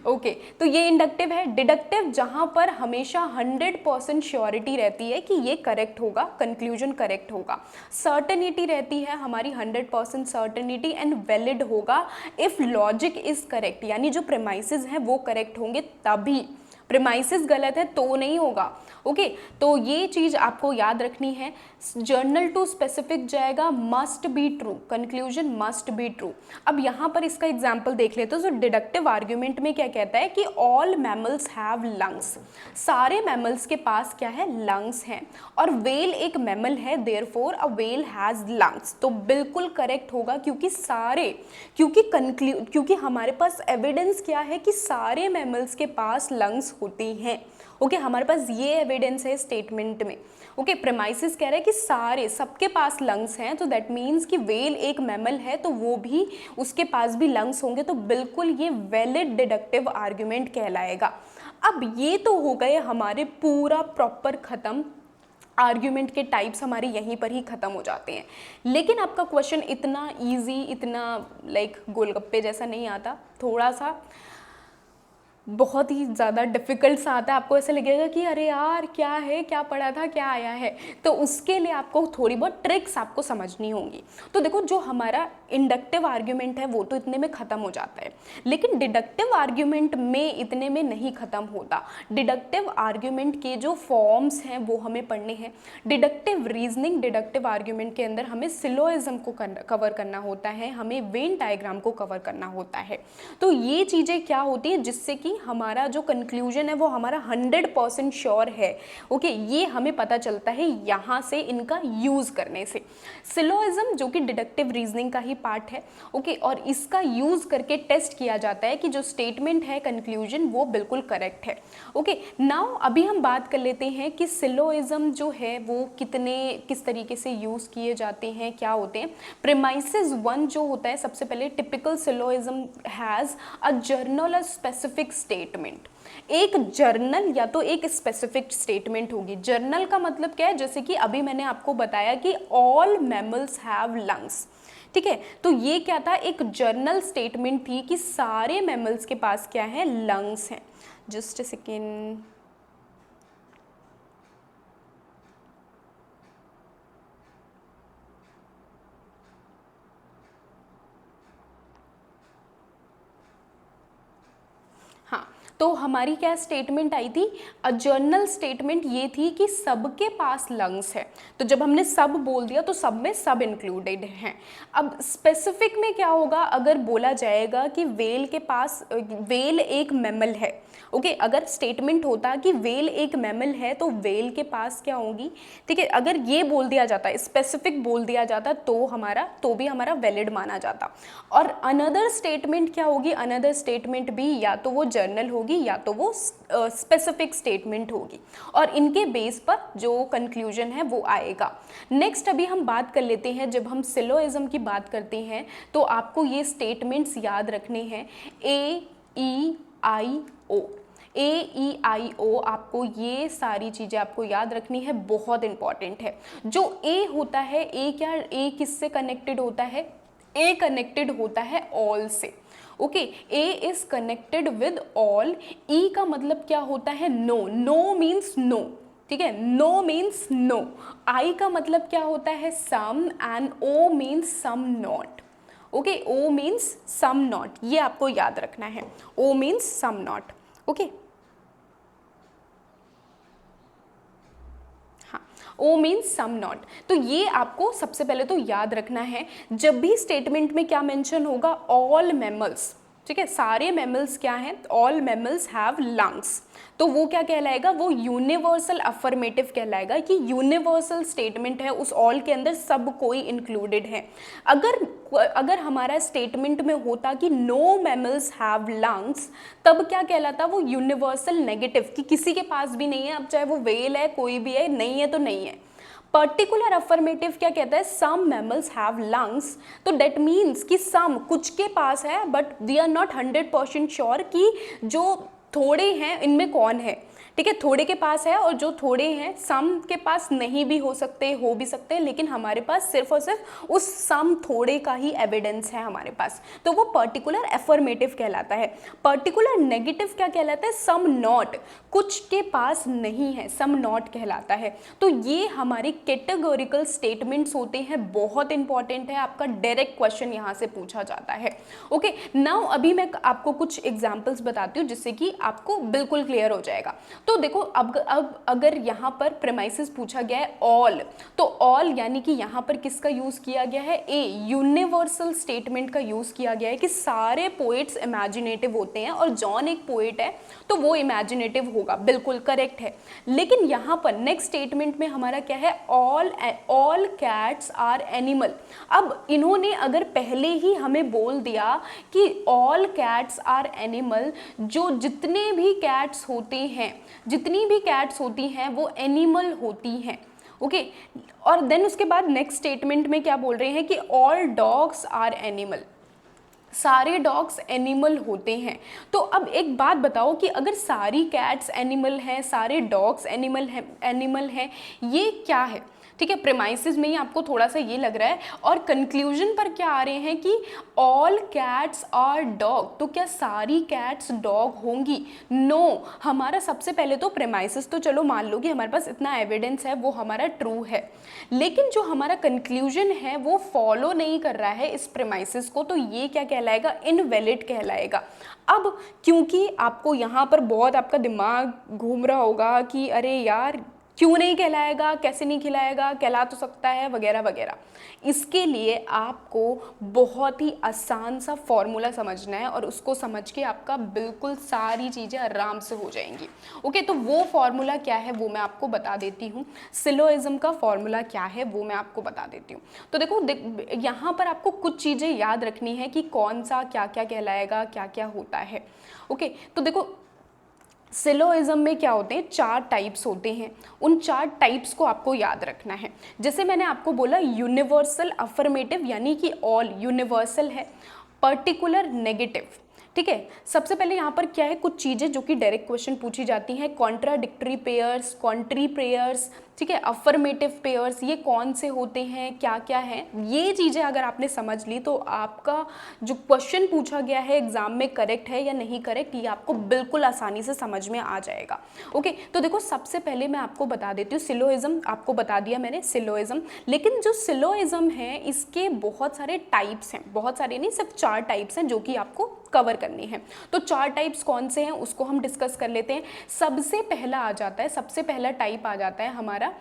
ओके, तो ये इंडक्टिव है। डिडक्टिव जहां पर हमेशा 100% श्योरिटी रहती है कि ये करेक्ट होगा, कंक्लूजन करेक्ट होगा, सर्टेनिटी रहती है हमारी 100% सर्टेनिटी, एंड वैलिड होगा इफ लॉजिक इज करेक्ट, यानी जो प्रेमाइसेस हैं वो करेक्ट होंगे तभी। प्रेमाइसेस गलत है तो नहीं होगा। ओके, तो ये चीज आपको याद रखनी है। जर्नल टू स्पेसिफिक जाएगा, must be true, conclusion must be true. अब यहाँ पर इसका एग्जाम्पल देख लेते हैं। तो डिडक्टिव आर्ग्यूमेंट में क्या कहता है कि ऑल मैमल्स हैव लंग्स, सारे मैमल्स के पास क्या है, लंग्स हैं, और वेल एक मैमल है, therefore a well has lungs. तो बिल्कुल करेक्ट होगा, क्योंकि हमारे पास एविडेंस क्या है कि सारे मैमल्स के पास लंग्स होती हैं। ओके, हमारे पास ये एविडेंस है स्टेटमेंट में। ओके, प्रेमाइसिस कह रहा है कि सारे, सबके पास लंग्स हैं, तो दैट मीन्स कि वेल एक मैमल है तो वो भी, उसके पास भी लंग्स होंगे, तो बिल्कुल ये वैलिड डिडक्टिव आर्ग्यूमेंट कहलाएगा। अब ये तो हो गए हमारे पूरा प्रॉपर खत्म, आर्ग्यूमेंट के टाइप्स हमारे यहीं पर ही ख़त्म हो जाते हैं। लेकिन आपका क्वेश्चन इतना इजी, इतना गोलगप्पे जैसा नहीं आता, थोड़ा सा बहुत ही ज़्यादा डिफ़िकल्ट सा आता है। आपको ऐसा लगेगा कि अरे यार क्या है, क्या पढ़ा था, क्या आया है। तो उसके लिए आपको थोड़ी बहुत ट्रिक्स आपको समझनी होंगी। तो देखो, जो हमारा इंडक्टिव आर्ग्यूमेंट है वो तो इतने में ख़त्म हो जाता है, लेकिन डिडक्टिव आर्ग्यूमेंट में इतने में नहीं ख़त्म होता। डिडक्टिव आर्ग्यूमेंट के जो फॉर्म्स हैं वो हमें पढ़ने हैं। डिडक्टिव रीजनिंग, डिडक्टिव आर्ग्यूमेंट के अंदर हमें सिलोइज्म को कवर करना होता है, हमें वेन डायग्राम को कवर करना होता है। तो ये चीज़ें क्या होती है, जिससे कि हमारा जो कंक्लूजन है वो हमारा 100% श्योर है। ओके, ये हमें पता चलता है यहाँ से, इनका यूज करने से। सिलोइज्म जो कि डिडक्टिव रीजनिंग का ही पार्ट है। ओके, और इसका यूज करके टेस्ट किया जाता है कि जो स्टेटमेंट है, कंक्लूजन, वो बिल्कुल करेक्ट है। ओके, नाउ अभी हम बात कर लेते हैं कि सिलोइज्म जो है वो किस तरीके से यूज किए जाते हैं, क्या होते हैं। प्रीमाइसेस 1 जो होता है, सबसे पहले typical syllogism has a general, a specific statement. एक जर्नल या तो एक स्पेसिफिक स्टेटमेंट होगी। जर्नल का मतलब क्या है, जैसे कि अभी मैंने आपको बताया कि ऑल मैमल्स हैव लंग्स, ठीक है। तो ये क्या था, एक जर्नल स्टेटमेंट थी कि सारे मैमल्स के पास क्या है, लंग्स हैं। जस्ट अ सेकेंड, तो हमारी क्या स्टेटमेंट आई थी, अ जर्नल स्टेटमेंट ये थी कि सबके पास लंग्स है। तो जब हमने सब बोल दिया तो सब में सब इंक्लूडेड हैं। अब स्पेसिफिक में क्या होगा, अगर बोला जाएगा कि वेल के पास, वेल एक मैमल है, ओके, अगर स्टेटमेंट होता कि वेल एक मैमल है तो वेल के पास क्या होगी, ठीक है, अगर ये बोल दिया जाता, स्पेसिफिक बोल दिया जाता तो भी हमारा वैलिड माना जाता। और अनदर स्टेटमेंट क्या होगी, अनदर स्टेटमेंट भी या तो वो जर्नल होगी या तो वो स्पेसिफिक स्टेटमेंट होगी, और इनके बेस पर जो कंक्लूजन है वो आएगा। नेक्स्ट अभी हम बात कर लेते हैं, जब हम सिलोइज्म की बात करते हैं तो आपको ये स्टेटमेंट्स याद रखने हैं, AEIO, AEIO, आपको ये सारी चीज़ें आपको याद रखनी है, बहुत इंपॉर्टेंट है। जो ए होता है, ए किससे कनेक्टेड होता है, ए कनेक्टेड होता है ऑल से, okay, A is connected with all. E का मतलब क्या होता है, नो, नो मीन्स नो, ठीक है, नो मीन्स नो। आई का मतलब क्या होता है, some, and O means some not, okay, O means some not, ये आपको याद रखना है, O means some not, okay. O means some not, तो ये आपको सबसे पहले तो याद रखना है। जब भी स्टेटमेंट में क्या मेंशन होगा, ऑल मैमल्स, ठीक है, सारे मैमल्स क्या हैं, ऑल मैमल्स हैव लंग्स, तो वो क्या कहलाएगा, वो यूनिवर्सल अफर्मेटिव कहलाएगा, कि यूनिवर्सल स्टेटमेंट है, उस ऑल के अंदर सब कोई इंक्लूडेड है। अगर हमारा स्टेटमेंट में होता कि नो मैमल्स हैव लंग्स, तब क्या कहलाता, वो यूनिवर्सल नेगेटिव, कि किसी के पास भी नहीं है, अब चाहे वो वेल है, कोई भी है, नहीं है तो नहीं है। पर्टिकुलर अफर्मेटिव क्या कहता है, सम मैमल्स हैव लंग्स, तो डेट मीन्स कि सम, कुछ के पास है, but we are not 100% sure कि जो थोड़े हैं इनमें कौन है, ठीक है, थोड़े के पास है और जो थोड़े हैं, सम के पास नहीं भी हो सकते, हो भी सकते हैं, लेकिन हमारे पास सिर्फ और सिर्फ उस सम थोड़े का ही एविडेंस है हमारे पास, तो वो पर्टिकुलर अफर्मेटिव कहलाता है। पर्टिकुलर नेगेटिव क्या कहलाता है, सम नॉट, कुछ के पास नहीं है, सम नॉट कहलाता है। तो ये हमारे कैटेगोरिकल स्टेटमेंट्स होते हैं, बहुत इंपॉर्टेंट है, आपका डायरेक्ट क्वेश्चन यहाँ से पूछा जाता है, ओके। नाउ अभी मैं आपको कुछ एग्जाम्पल्स बताती हूँ जिससे कि आपको बिल्कुल क्लियर हो जाएगा। तो देखो, अब अगर यहाँ पर प्रेमाइसिस पूछा गया है ऑल, तो ऑल यानी कि यहाँ पर किसका यूज किया गया है, ए, यूनिवर्सल स्टेटमेंट का यूज किया गया है, कि सारे पोएट्स इमेजिनेटिव होते हैं, और जॉन एक पोएट है तो वो इमेजिनेटिव होगा, बिल्कुल करेक्ट है। लेकिन यहाँ पर नेक्स्ट स्टेटमेंट में हमारा क्या है, ऑल कैट्स आर एनिमल। अब इन्होंने अगर पहले ही हमें बोल दिया कि ऑल कैट्स आर एनिमल, जो जितने भी कैट्स होते हैं, जितनी भी कैट्स होती हैं वो एनिमल होती हैं, ओके। और देन उसके बाद नेक्स्ट स्टेटमेंट में क्या बोल रहे हैं कि ऑल डॉग्स आर एनिमल, सारे डॉग्स एनिमल होते हैं। तो अब एक बात बताओ कि अगर सारी कैट्स एनिमल हैं, सारे डॉग्स एनिमल हैं, ये क्या है, ठीक है, प्रेमाइसिस में ही आपको थोड़ा सा ये लग रहा है, और कंक्लूजन पर क्या आ रहे हैं कि ऑल कैट्स आर डॉग, तो क्या सारी कैट्स डॉग होंगी, नो। हमारा सबसे पहले तो प्रेमाइसिस तो चलो मान लो कि हमारे पास इतना एविडेंस है, वो हमारा ट्रू है, लेकिन जो हमारा कंक्लूजन है वो फॉलो नहीं कर रहा है इस प्रेमाइसिस को, तो ये क्या कहलाएगा, इनवैलिड कहलाएगा। अब क्योंकि आपको यहाँ पर बहुत आपका दिमाग घूम रहा होगा कि अरे यार क्यों नहीं कहलाएगा, कैसे नहीं खिलाएगा, कहला तो सकता है, वगैरह वगैरह, इसके लिए आपको बहुत ही आसान सा फॉर्मूला समझना है, और उसको समझ के आपका बिल्कुल सारी चीज़ें आराम से हो जाएंगी, ओके। तो वो फॉर्मूला क्या है वो मैं आपको बता देती हूँ, सिलोइज्म का फॉर्मूला क्या है वो मैं आपको बता देती हूँ। तो देखो यहाँ पर आपको कुछ चीज़ें याद रखनी है कि कौन सा क्या क्या कहलाएगा, क्या क्या होता है, ओके। तो देखो सिलोइज्म में क्या होते हैं, 4 टाइप्स होते हैं, उन 4 टाइप्स को आपको याद रखना है। जैसे मैंने आपको बोला यूनिवर्सल अफर्मेटिव यानी कि ऑल यूनिवर्सल है, पर्टिकुलर नेगेटिव, ठीक है। सबसे पहले यहाँ पर क्या है, कुछ चीज़ें जो कि डायरेक्ट क्वेश्चन पूछी जाती हैं, कॉन्ट्राडिक्टरी पेयर्स, कॉन्ट्री पेयर्स, ठीक है, अफर्मेटिव पेयर्स, ये कौन से होते हैं, क्या क्या हैं, ये चीज़ें अगर आपने समझ ली तो आपका जो क्वेश्चन पूछा गया है एग्जाम में करेक्ट है या नहीं करेक्ट, ये आपको बिल्कुल आसानी से समझ में आ जाएगा, ओके। तो देखो सबसे पहले मैं आपको बता देती हूँ सिलोइज्म, आपको बता दिया मैंने सिलोइज्म, लेकिन जो सिलोइज्म है इसके बहुत सारे टाइप्स हैं, बहुत सारे नहीं, सिर्फ 4 टाइप्स हैं जो कि आपको कवर करने हैं। तो 4 टाइप्स कौन से हैं उसको हम डिस्कस कर लेते हैं। सबसे पहला टाइप आ जाता है हमारा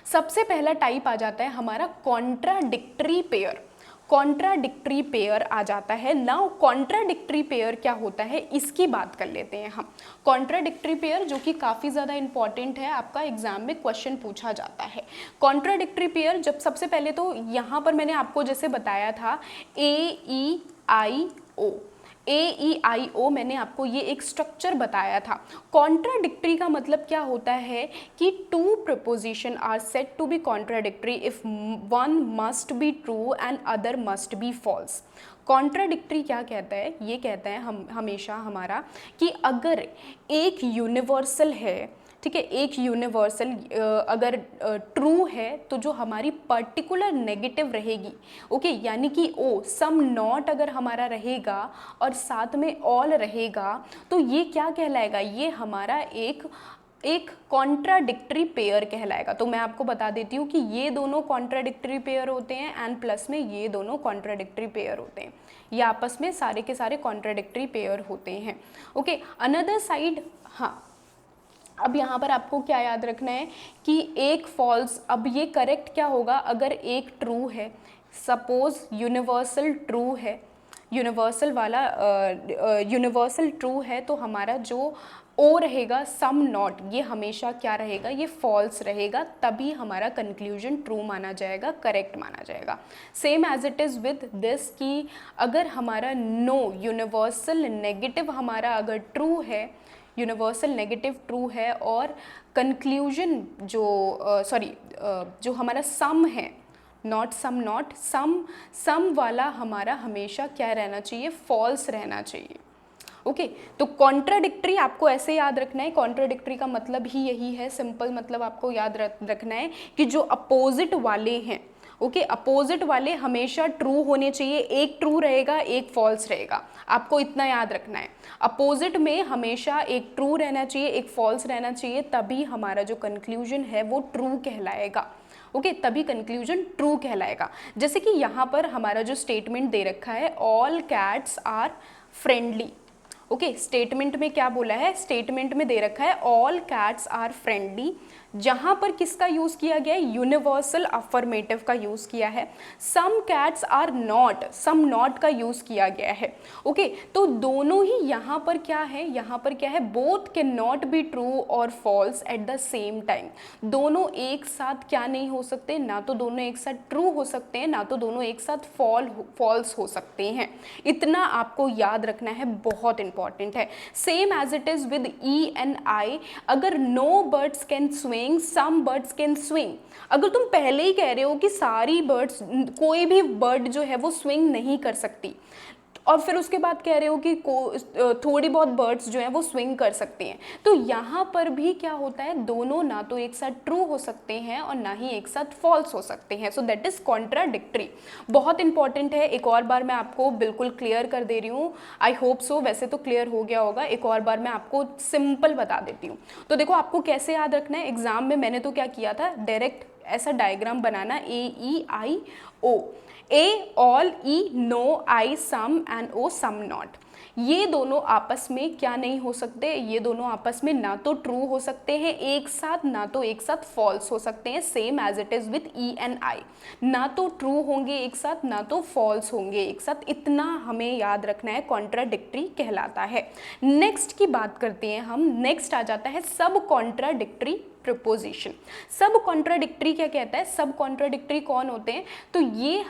सबसे पहला टाइप आ जाता है हमारा कॉन्ट्राडिक्टरी पेयर। कॉन्ट्राडिक्टरी पेयर आ जाता है। नाउ कॉन्ट्राडिक्टरी पेयर क्या होता है इसकी बात कर लेते हैं हम। कॉन्ट्राडिक्टरी पेयर जो कि काफ़ी ज़्यादा इंपॉर्टेंट है, आपका एग्जाम में क्वेश्चन पूछा जाता है। कॉन्ट्राडिक्टरी पेयर जब सबसे पहले तो यहाँ पर मैंने आपको जैसे बताया था AEIO मैंने आपको ये एक स्ट्रक्चर बताया था। कॉन्ट्राडिक्टरी का मतलब क्या होता है कि two proposition are said to be contradictory if one must be true and other must be false. Contradictory क्या कहता है, ये कहता है हम हमेशा हमारा कि अगर एक यूनिवर्सल है, ठीक है, एक यूनिवर्सल अगर ट्रू है तो जो हमारी पर्टिकुलर नेगेटिव रहेगी, ओके, यानी कि ओ सम नॉट अगर हमारा रहेगा और साथ में ऑल रहेगा तो ये क्या कहलाएगा, ये हमारा एक कॉन्ट्राडिक्टरी पेयर कहलाएगा। तो मैं आपको बता देती हूँ कि ये दोनों कॉन्ट्राडिक्टरी पेयर होते हैं एंड प्लस में ये दोनों कॉन्ट्राडिक्टरी पेयर होते हैं। ये आपस में सारे के सारे कॉन्ट्राडिक्टरी पेयर होते हैं। ओके, अनदर साइड, हाँ, अब यहाँ पर आपको क्या याद रखना है कि एक फॉल्स, अब ये करेक्ट क्या होगा अगर एक ट्रू है, सपोज यूनिवर्सल ट्रू है, यूनिवर्सल वाला यूनिवर्सल ट्रू है तो हमारा जो ओ रहेगा सम नॉट, ये हमेशा क्या रहेगा, ये फॉल्स रहेगा, तभी हमारा कंक्लूजन ट्रू माना जाएगा, करेक्ट माना जाएगा। Same as it is with this कि अगर हमारा नो यूनिवर्सल नेगेटिव हमारा अगर ट्रू है, यूनिवर्सल नेगेटिव ट्रू है और कंक्लूजन जो हमारा सम है, नॉट सम वाला हमारा हमेशा क्या रहना चाहिए, फॉल्स रहना चाहिए। ओके, तो कॉन्ट्राडिक्टरी आपको ऐसे याद रखना है, कॉन्ट्राडिक्टरी का मतलब ही यही है, सिंपल मतलब आपको याद रखना है कि जो अपोजिट वाले हैं, ओके, अपोजिट वाले हमेशा ट्रू होने चाहिए, एक ट्रू रहेगा एक फॉल्स रहेगा, आपको इतना याद रखना है। अपोजिट में हमेशा एक ट्रू रहना चाहिए एक फॉल्स रहना चाहिए, तभी हमारा जो कंक्लूजन है वो ट्रू कहलाएगा। ओके, तभी कंक्लूजन ट्रू कहलाएगा। जैसे कि यहाँ पर हमारा जो स्टेटमेंट दे रखा है, all cats are friendly. Okay, statement में क्या बोला है, स्टेटमेंट में दे रखा है ऑल कैट्स आर फ्रेंडली, जहां पर किसका यूज किया गया है, यूनिवर्सल अफर्मेटिव का यूज किया है। Some cats are not, some not का यूज किया गया है। ओके, तो दोनों ही यहाँ पर क्या है, यहाँ पर क्या है, both can not be true और false at the same time. दोनों एक साथ क्या नहीं हो सकते, ना तो दोनों एक साथ ट्रू हो सकते हैं, ना तो दोनों एक साथ फॉल्स हो सकते हैं। इतना आपको याद रखना है, बहुत इंपॉर्टेंट है। Same as it is with E and I, अगर no birds can swing, some birds can swing, अगर तुम पहले ही कह रहे हो कि सारी बर्ड्स, कोई भी बर्ड जो है वो स्विंग नहीं कर सकती, और फिर उसके बाद कह रहे हो कि थोड़ी बहुत बर्ड्स जो हैं वो स्विंग कर सकते हैं, तो यहाँ पर भी क्या होता है, दोनों ना तो एक साथ ट्रू हो सकते हैं और ना ही एक साथ फॉल्स हो सकते हैं। सो दैट इज कॉन्ट्राडिक्टरी। बहुत इंपॉर्टेंट है, एक और बार मैं आपको बिल्कुल क्लियर कर दे रही हूँ, आई होप सो, वैसे तो क्लियर हो गया होगा, एक और बार मैं आपको सिंपल बता देती हूँ। तो देखो आपको कैसे याद रखना है, एग्जाम में मैंने तो क्या किया था, डायरेक्ट ऐसा diagram banana, AEIO, A all, E no, I some and O some not। ये दोनों आपस में क्या नहीं हो सकते, ये दोनों आपस में ना तो ट्रू हो सकते हैं एक साथ, ना तो एक साथ फॉल्स हो सकते हैं। Same as it is with E and I, ना तो ट्रू होंगे एक साथ, ना तो फॉल्स होंगे एक साथ, इतना हमें याद रखना है, कॉन्ट्राडिक्टरी कहलाता है। नेक्स्ट की बात करते हैं हम, नेक्स्ट आ जाता है सब कॉन्ट्राडिक्टरी प्रपोजिशन। सब कॉन्ट्राडिक्टरी क्या कहता है, सब कॉन्ट्राडिक्टरी कौन होते हैं, तो ये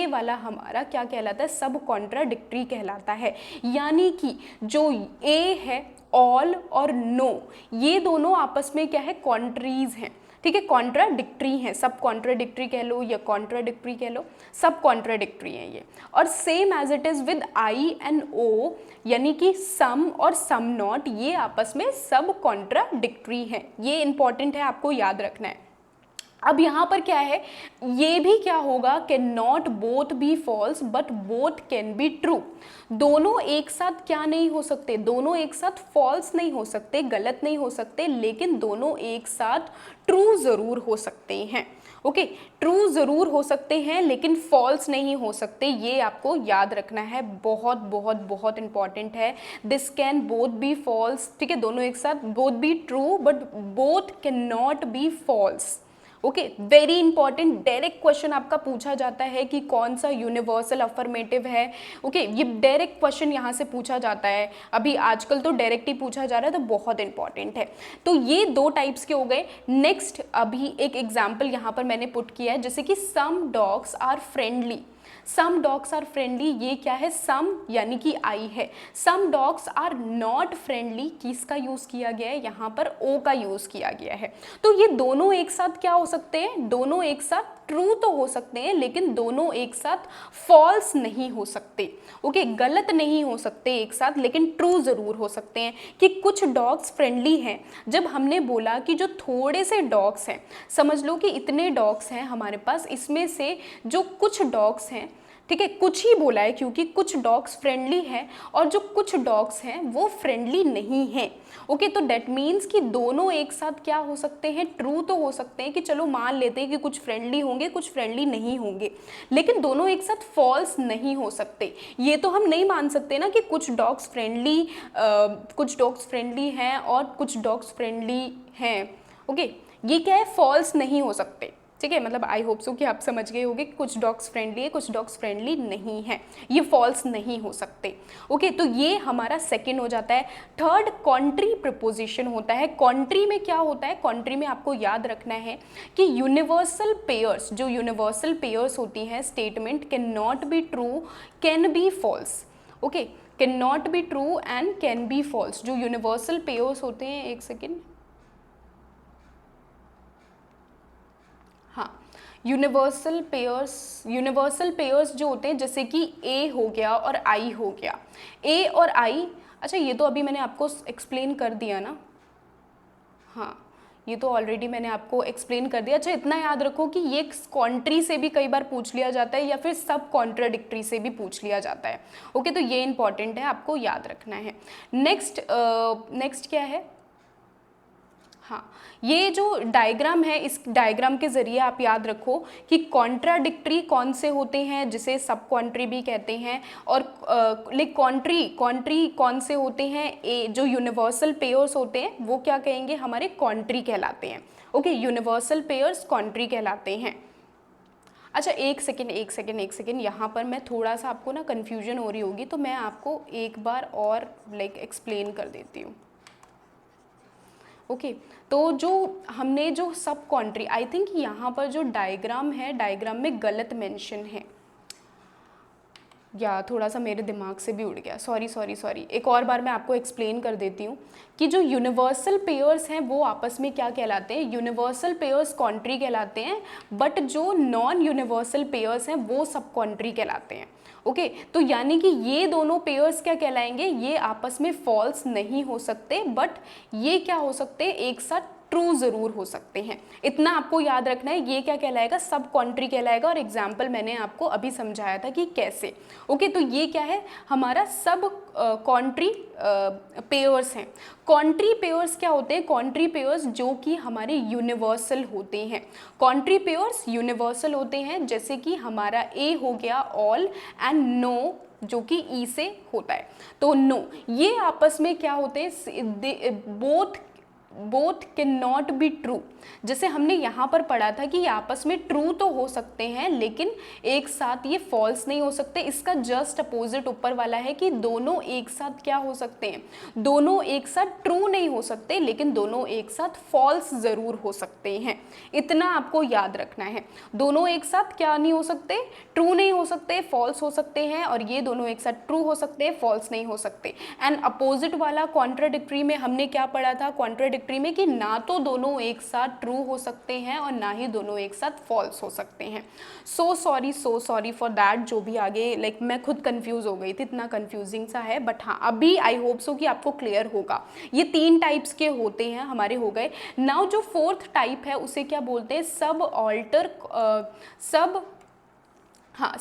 वाला हमारा क्या कहलाता है, सब कॉन्ट्राडिक्टरी कहलाता है। यानी कि जो ए है, ऑल और नो, ये दोनों आपस में क्या है, कॉन्ट्रीज हैं, ठीक है, कॉन्ट्राडिक्टरी हैं, सब कॉन्ट्राडिक्टरी कह लो या कॉन्ट्राडिक्टरी कह लो, सब कॉन्ट्राडिक्टरी हैं ये। और same as it is with I and O, यानी कि सम और सम नॉट, ये आपस में सब कॉन्ट्राडिक्टरी हैं। ये इंपॉर्टेंट है, आपको याद रखना है। अब यहाँ पर क्या है, ये भी क्या होगा, can not both be false but both can be true. दोनों एक साथ क्या नहीं हो सकते, दोनों एक साथ फॉल्स नहीं हो सकते, गलत नहीं हो सकते, लेकिन दोनों एक साथ ट्रू जरूर हो सकते हैं। ओके, ट्रू ज़रूर हो सकते हैं लेकिन फॉल्स नहीं हो सकते, ये आपको याद रखना है, बहुत बहुत बहुत इंपॉर्टेंट है। This can both be false, ठीक है, दोनों एक साथ, both be true but both can not be false. Okay, very important, direct question आपका पूछा जाता है कि कौन सा यूनिवर्सल अफर्मेटिव है। ओके, ये डायरेक्ट क्वेश्चन यहाँ से पूछा जाता है, अभी आजकल तो डायरेक्ट ही पूछा जा रहा है, तो बहुत इंपॉर्टेंट है। तो ये दो टाइप्स के हो गए। नेक्स्ट, अभी एक एग्जाम्पल यहाँ पर मैंने पुट किया है, जैसे कि some dogs are friendly, some dogs are friendly, ये क्या है, सम यानी कि आई है। Some dogs are not friendly, किसका यूज किया गया है यहाँ पर, ओ का यूज किया गया है। तो ये दोनों एक साथ क्या हो सकते हैं, दोनों एक साथ ट्रू तो हो सकते हैं लेकिन दोनों एक साथ फॉल्स नहीं हो सकते। ओके, गलत नहीं हो सकते एक साथ, लेकिन ट्रू जरूर हो सकते हैं। कि कुछ डॉग्स फ्रेंडली हैं, जब हमने बोला कि जो थोड़े से डॉग्स हैं, समझ लो कि इतने डॉग्स हैं हमारे पास, इसमें से जो कुछ डॉग्स हैं, ठीक है, कुछ ही बोला है क्योंकि कुछ डॉग्स फ्रेंडली हैं और जो कुछ डॉग्स हैं वो फ्रेंडली नहीं हैं। ओके, तो डेट मीन्स कि दोनों एक साथ क्या हो सकते हैं, ट्रू तो हो सकते हैं, कि चलो मान लेते हैं कि कुछ फ्रेंडली होंगे कुछ फ्रेंडली नहीं होंगे, लेकिन दोनों एक साथ फॉल्स नहीं हो सकते। ये तो हम नहीं मान सकते ना कि कुछ डॉग्स फ्रेंडली हैं और कुछ डॉग्स फ्रेंडली हैं। ओके, ये क्या है, फॉल्स नहीं हो सकते, ठीक है, मतलब आई होप सो कि आप समझ गए होंगे कि कुछ डॉग्स फ्रेंडली है कुछ डॉग्स फ्रेंडली नहीं है, ये फॉल्स नहीं हो सकते। ओके, तो ये हमारा सेकंड हो जाता है। थर्ड, कॉन्ट्री प्रपोजिशन होता है। कॉन्ट्री में क्या होता है, कॉन्ट्री में आपको याद रखना है कि यूनिवर्सल पेयर्स, जो यूनिवर्सल पेयर्स होती हैं, statement can not be true can be false. Okay, can not be true and can be false, जो यूनिवर्सल पेयर्स होते हैं, एक सेकेंड, हाँ, यूनिवर्सल पेयर्स जो होते हैं, जैसे कि ए हो गया और आई हो गया, ए और आई, अच्छा ये तो अभी मैंने आपको एक्सप्लेन कर दिया ना, हाँ ये तो ऑलरेडी मैंने आपको एक्सप्लेन कर दिया। अच्छा, इतना याद रखो कि ये कॉन्ट्री से भी कई बार पूछ लिया जाता है या फिर सब कॉन्ट्राडिक्टरी से भी पूछ लिया जाता है। ओके, तो ये इंपॉर्टेंट है, आपको याद रखना है। नेक्स्ट क्या है, हाँ, ये जो डायग्राम है, इस डायग्राम के जरिए आप याद रखो कि कॉन्ट्राडिक्टरी कौन से होते हैं, जिसे सब कॉन्ट्री भी कहते हैं, और कॉन्ट्री कौन से होते हैं, जो यूनिवर्सल पेयर्स होते हैं वो क्या कहेंगे, हमारे कॉन्ट्री कहलाते हैं। ओके, यूनिवर्सल पेयर्स कॉन्ट्री कहलाते हैं। अच्छा, एक सेकेंड, यहाँ पर मैं थोड़ा सा आपको ना कन्फ्यूजन हो रही होगी, तो मैं आपको एक बार और एक्सप्लेन कर देती हूँ। ओके, तो जो हमने जो सब कॉन्ट्री, आई थिंक यहाँ पर जो डायग्राम है, डायग्राम में गलत मेंशन है, या थोड़ा सा मेरे दिमाग से भी उड़ गया, सॉरी, एक और बार मैं आपको एक्सप्लेन कर देती हूँ कि जो यूनिवर्सल पेयर्स हैं वो आपस में क्या कहलाते हैं, यूनिवर्सल पेयर्स कॉन्ट्री कहलाते हैं, बट जो नॉन यूनिवर्सल पेयर्स हैं वो सब कॉन्ट्री कहलाते हैं। ओके, तो यानी कि ये दोनों पेयर्स क्या कहलाएंगे, ये आपस में फॉल्स नहीं हो सकते, बट ये क्या हो सकते हैं, एक साथ ट्रू जरूर हो सकते हैं। इतना आपको याद रखना है, ये क्या कहलाएगा, सब कॉन्ट्री कहलाएगा, और एग्जाम्पल मैंने आपको अभी समझाया था कि कैसे। ओके, तो ये क्या है, हमारा सब कॉन्ट्री पेयर्स हैं। कॉन्ट्री पेयर्स क्या होते हैं, कॉन्ट्री पेयर्स जो कि हमारे यूनिवर्सल होते हैं, कॉन्ट्री पेयर्स यूनिवर्सल होते हैं, जैसे कि हमारा ए हो गया ऑल एंड नो जो कि ई से होता है, तो नो, ये आपस में क्या होते हैं, both can not be true. जैसे हमने यहाँ पर पढ़ा था कि ये आपस में ट्रू तो हो सकते हैं लेकिन एक साथ ये फॉल्स नहीं हो सकते। इसका जस्ट अपोजिट ऊपर वाला है कि दोनों एक साथ क्या हो सकते हैं, दोनों एक साथ ट्रू नहीं हो सकते लेकिन दोनों एक साथ फॉल्स जरूर हो सकते हैं। इतना आपको याद रखना है, दोनों एक साथ क्या नहीं हो सकते, ट्रू नहीं हो सकते, फॉल्स हो सकते हैं, और ये दोनों एक साथ ट्रू हो सकते हैं, फॉल्स नहीं हो सकते। एंड अपोजिट वाला कॉन्ट्राडिक्टरी में हमने क्या पढ़ा था, कॉन्ट्राडिक्टरी में कि ना तो दोनों एक साथ ट्रू हो सकते हैं और ना ही दोनों एक साथ फॉल्स हो सकते हैं। सो सॉरी फॉर दैट, जो भी आगे मैं खुद कंफ्यूज हो गई थी, इतना कंफ्यूजिंग सा है, बट हाँ अभी आई होप सो कि आपको क्लियर होगा। ये 3 टाइप्स के होते हैं हमारे, हो गए। नाउ जो 4th टाइप है उसे क्या बोलते हैं,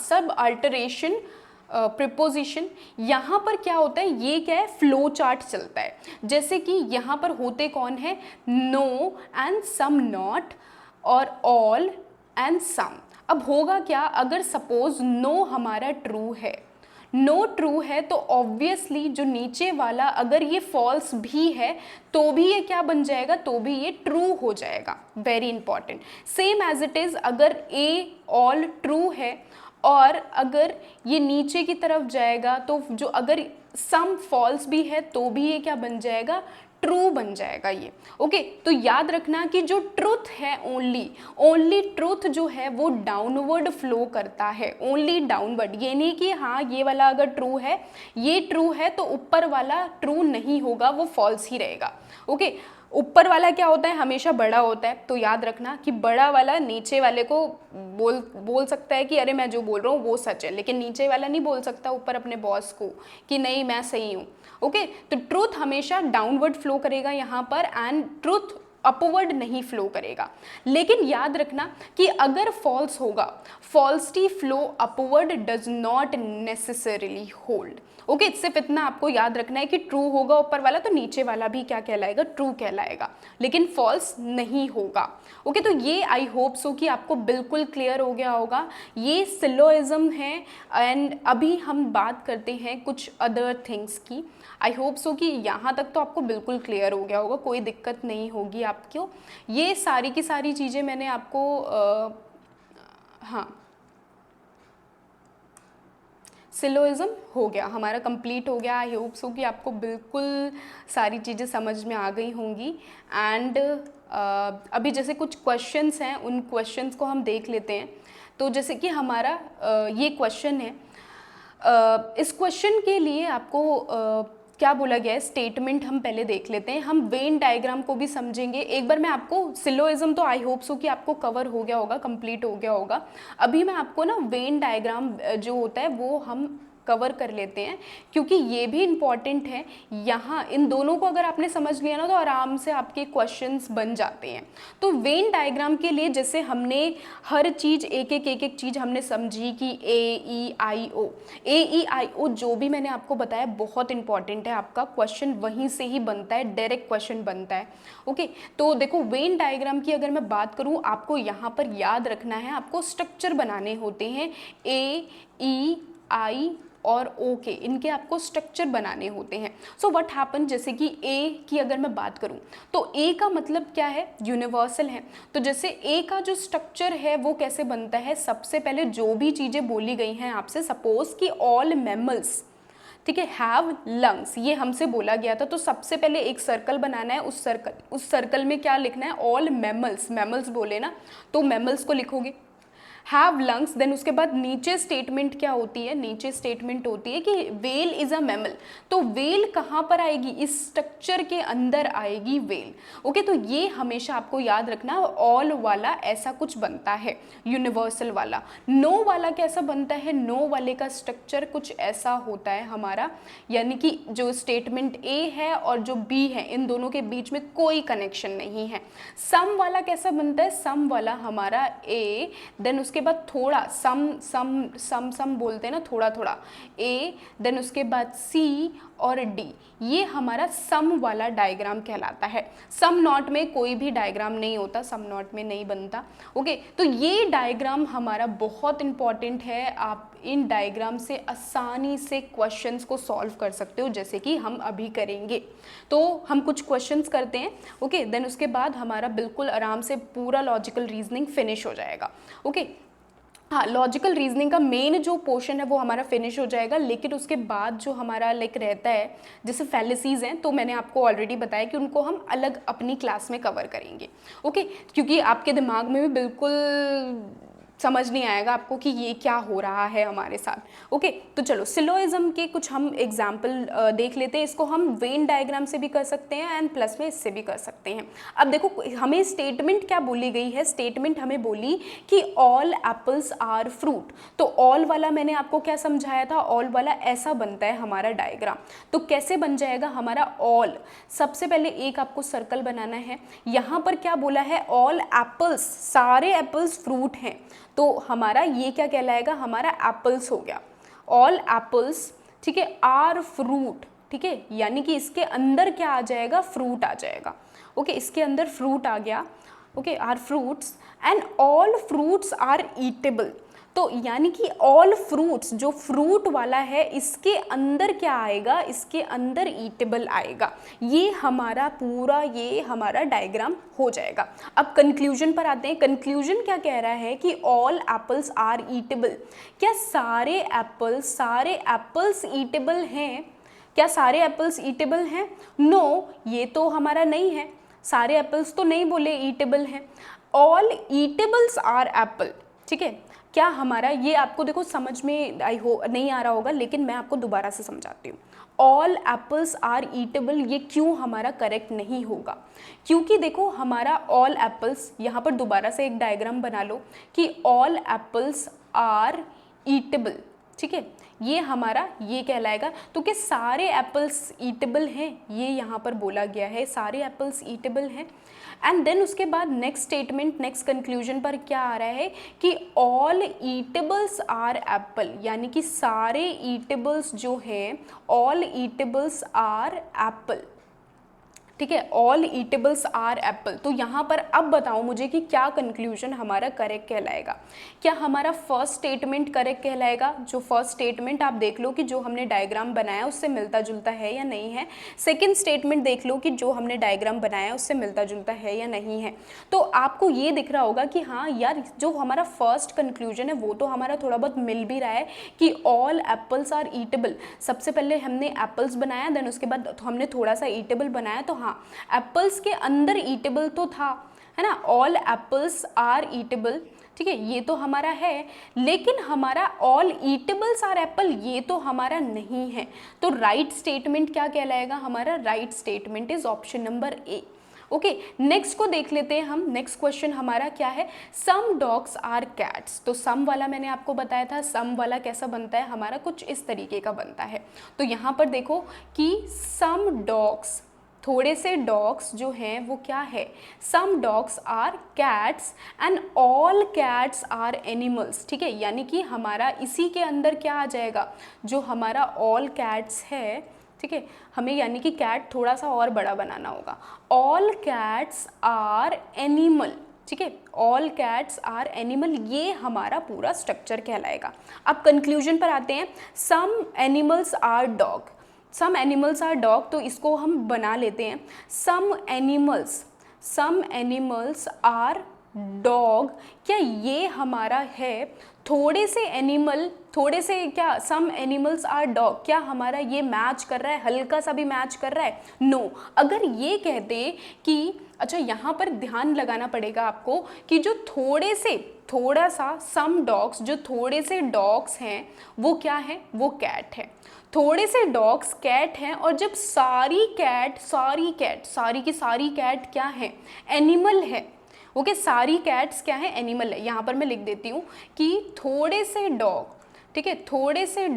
सब अल्टरेशन प्रिपोजिशन। यहाँ पर क्या होता है, ये क्या है, फ्लो चार्ट चलता है। जैसे कि यहाँ पर होते कौन है, नो एंड सम नॉट और ऑल एंड सम। अब होगा क्या, अगर सपोज नो हमारा ट्रू है, नो ट्रू है, तो ऑब्वियसली जो नीचे वाला अगर ये फॉल्स भी है तो भी ये क्या बन जाएगा, तो भी ये ट्रू हो जाएगा। Very important. Same as it is, अगर ए ऑल ट्रू है और अगर ये नीचे की तरफ जाएगा तो जो अगर सम फॉल्स भी है तो भी ये क्या बन जाएगा, ट्रू बन जाएगा ये। ओके, तो याद रखना कि जो ट्रुथ है, ओनली ट्रुथ जो है वो डाउनवर्ड फ्लो करता है, ओनली डाउनवर्ड। ये नहीं कि हाँ ये वाला अगर ट्रू है, ये ट्रू है तो ऊपर वाला ट्रू नहीं होगा, वो फॉल्स ही रहेगा। ओके, ऊपर वाला क्या होता है, हमेशा बड़ा होता है, तो याद रखना कि बड़ा वाला नीचे वाले को बोल सकता है कि अरे मैं जो बोल रहा हूँ वो सच है, लेकिन नीचे वाला नहीं बोल सकता ऊपर अपने बॉस को कि नहीं मैं सही हूँ। ओके, तो ट्रूथ हमेशा डाउनवर्ड फ्लो करेगा यहाँ पर, एंड ट्रूथ अपवर्ड नहीं फ्लो करेगा। लेकिन याद रखना कि अगर फॉल्स होगा, falsity flow upward does not necessarily hold. Okay, सिर्फ इतना आपको याद रखना है कि ट्रू होगा ऊपर वाला तो नीचे वाला भी क्या कहलाएगा, ट्रू कहलाएगा, लेकिन फॉल्स नहीं होगा। ओके, तो ये आई होप सो कि आपको बिल्कुल क्लियर हो गया होगा। ये सिलोइज्म है, एंड अभी हम बात करते हैं कुछ अदर थिंग्स की। आई होप सो कि यहाँ तक तो आपको बिल्कुल क्लियर हो गया होगा, कोई दिक्कत नहीं होगी आपको। ये सारी की सारी चीज़ें मैंने आपको हाँ, सिलोइज्म हो गया हमारा, कंप्लीट हो गया। आई होप सो कि आपको बिल्कुल सारी चीज़ें समझ में आ गई होंगी। एंड अभी जैसे कुछ क्वेश्चंस हैं, उन क्वेश्चंस को हम देख लेते हैं। तो जैसे कि हमारा ये क्वेश्चन है, इस क्वेश्चन के लिए आपको क्या बोला गया है, स्टेटमेंट हम पहले देख लेते हैं, हम वेन डायग्राम को भी समझेंगे। एक बार मैं आपको सिलोइज्म तो आई होप सो कि आपको कवर हो गया होगा, कंप्लीट हो गया होगा। अभी मैं आपको ना वेन डायग्राम जो होता है वो हम कवर कर लेते हैं, क्योंकि ये भी इम्पॉर्टेंट है। यहाँ इन दोनों को अगर आपने समझ लिया ना तो आराम से आपके क्वेश्चंस बन जाते हैं। तो वेन डायग्राम के लिए जैसे हमने हर चीज़ एक एक चीज़ हमने समझी कि ए ई आई ओ जो भी मैंने आपको बताया बहुत इंपॉर्टेंट है, आपका क्वेश्चन वहीं से ही बनता है, डायरेक्ट क्वेश्चन बनता है। ओके, तो देखो वेन डायग्राम की अगर मैं बात करूँ, आपको यहाँ पर याद रखना है, आपको स्ट्रक्चर बनाने होते हैं, ए ई आई और ओ के, इनके आपको स्ट्रक्चर बनाने होते हैं। सो व्हाट हैपन, जैसे कि ए की अगर मैं बात करूं तो ए का मतलब क्या है, यूनिवर्सल है। तो जैसे ए का जो स्ट्रक्चर है वो कैसे बनता है, सबसे पहले जो भी चीज़ें बोली गई हैं आपसे, सपोज कि ऑल मैमल्स, ठीक है, हैव लंग्स, ये हमसे बोला गया था। तो सबसे पहले एक सर्कल बनाना है, उस सर्कल में क्या लिखना है, ऑल मैमल्स, मैमल्स बोले ना तो मैमल्स को लिखोगे, हैव लंग्स। देन उसके बाद नीचे स्टेटमेंट क्या होती है, नीचे स्टेटमेंट होती है कि वेल इज अ मैमल। तो वेल कहाँ पर आएगी, इस स्ट्रक्चर के अंदर आएगी वेल। ओके, तो ये हमेशा आपको याद रखना, ऑल वाला ऐसा कुछ बनता है, यूनिवर्सल वाला। नो वाला कैसा बनता है, नो वाले का स्ट्रक्चर कुछ ऐसा होता है हमारा, यानी कि जो स्टेटमेंट ए है और जो बी है इन दोनों के बीच में कोई कनेक्शन नहीं है। सम वाला कैसा बनता है, सम वाला हमारा ए, देन उसके बाद थोड़ा सम सम सम सम बोलते हैं ना, थोड़ा थोड़ा ए, देन उसके बाद सी और डी, ये हमारा सम वाला डायग्राम कहलाता है। सम नॉट में कोई भी डायग्राम नहीं होता, सम नॉट में नहीं बनता। ओके, तो ये डायग्राम हमारा बहुत इंपॉर्टेंट है, आप इन डायग्राम से आसानी से क्वेश्चंस को सॉल्व कर सकते हो, जैसे कि हम अभी करेंगे। तो हम कुछ क्वेश्चंस करते हैं, ओके, देन उसके बाद हमारा बिल्कुल आराम से पूरा लॉजिकल रीजनिंग फिनिश हो जाएगा। ओके, हाँ, लॉजिकल रीजनिंग का मेन जो पोर्शन है वो हमारा फिनिश हो जाएगा, लेकिन उसके बाद जो हमारा लाइक रहता है, जैसे फैलेसीज हैं, तो मैंने आपको ऑलरेडी बताया कि उनको हम अलग अपनी क्लास में कवर करेंगे। ओके, क्योंकि आपके दिमाग में भी बिल्कुल समझ नहीं आएगा आपको कि ये क्या हो रहा है हमारे साथ। ओके, तो चलो सिलोइज्म के कुछ हम एग्जाम्पल देख लेते हैं। इसको हम वेन डायग्राम से भी कर सकते हैं एंड प्लस में इससे भी कर सकते हैं। अब देखो हमें स्टेटमेंट क्या बोली गई है, स्टेटमेंट हमें बोली कि ऑल एप्पल्स आर फ्रूट। तो ऑल वाला मैंने आपको क्या समझाया था, ऑल वाला ऐसा बनता है हमारा डायग्राम। तो कैसे बन जाएगा हमारा ऑल, सबसे पहले एक आपको सर्कल बनाना है, यहाँ पर क्या बोला है, ऑल एप्पल्स, सारे एप्पल्स फ्रूट हैं, तो हमारा ये क्या कहलाएगा, हमारा एप्पल्स हो गया, ऑल एप्पल्स, ठीक है, आर फ्रूट, ठीक है, यानी कि इसके अंदर क्या आ जाएगा, फ्रूट आ जाएगा। ओके, इसके अंदर फ्रूट आ गया। Okay, are fruits and all fruits are eatable. तो यानी कि ऑल फ्रूट्स, जो फ्रूट वाला है इसके अंदर क्या आएगा, इसके अंदर ईटेबल आएगा। ये हमारा पूरा, ये हमारा डायग्राम हो जाएगा। अब कंक्लूजन पर आते हैं। कंक्लूजन क्या कह रहा है कि ऑल एप्पल्स आर ईटेबल। क्या सारे एप्पल्स ईटेबल हैं? क्या सारे एप्पल्स ईटेबल हैं? नो, ये तो हमारा नहीं है। सारे एप्पल्स तो नहीं बोले ईटेबल हैं। ऑल ईटेबल्स आर एप्पल, ठीक है। क्या हमारा, ये आपको देखो समझ में आई हो नहीं आ रहा होगा, लेकिन मैं आपको दोबारा से समझाती हूँ। ऑल एप्पल्स आर ईटेबल, ये क्यों हमारा करेक्ट नहीं होगा? क्योंकि देखो हमारा ऑल एप्पल्स, यहाँ पर दोबारा से एक डायग्राम बना लो कि ऑल एप्पल्स आर ईटेबल, ठीक है, ये हमारा ये कहलाएगा। तो क्या सारे एप्पल्स ईटेबल हैं? ये यहाँ पर बोला गया है सारे एप्पल्स ईटेबल हैं। एंड देन उसके बाद नेक्स्ट स्टेटमेंट, नेक्स्ट कंक्लूजन पर क्या आ रहा है कि ऑल ईटेबल्स आर एप्पल, यानी कि सारे ईटेबल्स जो हैं, ऑल ईटेबल्स आर एप्पल, ठीक है, ऑल ईटेबल्स आर एप्पल। तो यहाँ पर अब बताओ मुझे कि क्या कंक्लूजन हमारा करेक्ट कहलाएगा? क्या हमारा फर्स्ट स्टेटमेंट करेक्ट कहलाएगा? जो फर्स्ट स्टेटमेंट आप देख लो कि जो हमने डायग्राम बनाया उससे मिलता जुलता है या नहीं है। सेकंड स्टेटमेंट देख लो कि जो हमने डायग्राम बनाया उससे मिलता जुलता है या नहीं है। तो आपको ये दिख रहा होगा कि हाँ यार, जो हमारा फर्स्ट कंक्लूजन है वो तो हमारा थोड़ा बहुत मिल भी रहा है कि ऑल एप्पल्स आर ईटेबल। सबसे पहले हमने एप्पल्स बनाया, देन उसके बाद हमने थोड़ा सा ईटेबल बनाया। तो हाँ, एप्पल्स के अंदर ईटेबल तो था, है ना, ऑल एप्पल्स आर ईटेबल, ठीक है, ये तो हमारा है। लेकिन हमारा ऑल ईटेबल्स आर एप्पल, ये तो हमारा नहीं है। तो राइट स्टेटमेंट क्या कहलाएगा? हमारा right statement is option number A. Okay, next को देख लेते हैं हम। नेक्स्ट क्वेश्चन हमारा क्या है? Some dogs are cats. तो सम वाला मैंने आपको बताया था, सम वाला कैसा बनता है हमारा, कुछ इस तरीके का बनता है। तो यहाँ पर देखो कि सम डॉग्स, थोड़े से डॉग्स जो हैं वो क्या है? Some dogs are cats and all cats are animals, ठीक है। यानी कि हमारा इसी के अंदर क्या आ जाएगा, जो हमारा ऑल कैट्स है, ठीक है, हमें यानी कि कैट थोड़ा सा और बड़ा बनाना होगा। ऑल कैट्स आर एनिमल, ठीक है, ऑल कैट्स आर एनिमल, ये हमारा पूरा स्ट्रक्चर कहलाएगा। अब कंक्लूजन पर आते हैं। Some animals are dog, some animals are dog, तो इसको हम बना लेते हैं। सम एनिमल्स आर डॉग, क्या ये हमारा है? थोड़े से एनिमल, थोड़े से क्या, सम एनिमल्स आर डॉग, क्या हमारा ये मैच कर रहा है? हल्का सा भी मैच कर रहा है? नो। अगर ये कहते कि, अच्छा यहाँ पर ध्यान लगाना पड़ेगा आपको कि जो थोड़े से, थोड़ा सा, सम डॉग्स, जो थोड़े से डॉग्स हैं वो क्या है? वो कैट है। थोड़े से डॉग्स कैट हैं, और जब सारी सारी की सारी कैट क्या है? एनिमल है। ओके, सारी कैट्स क्या है? एनिमल है। यहाँ पर मैं लिख देती हूँ कि थोड़े से डॉग, ठीक है, थोड़े से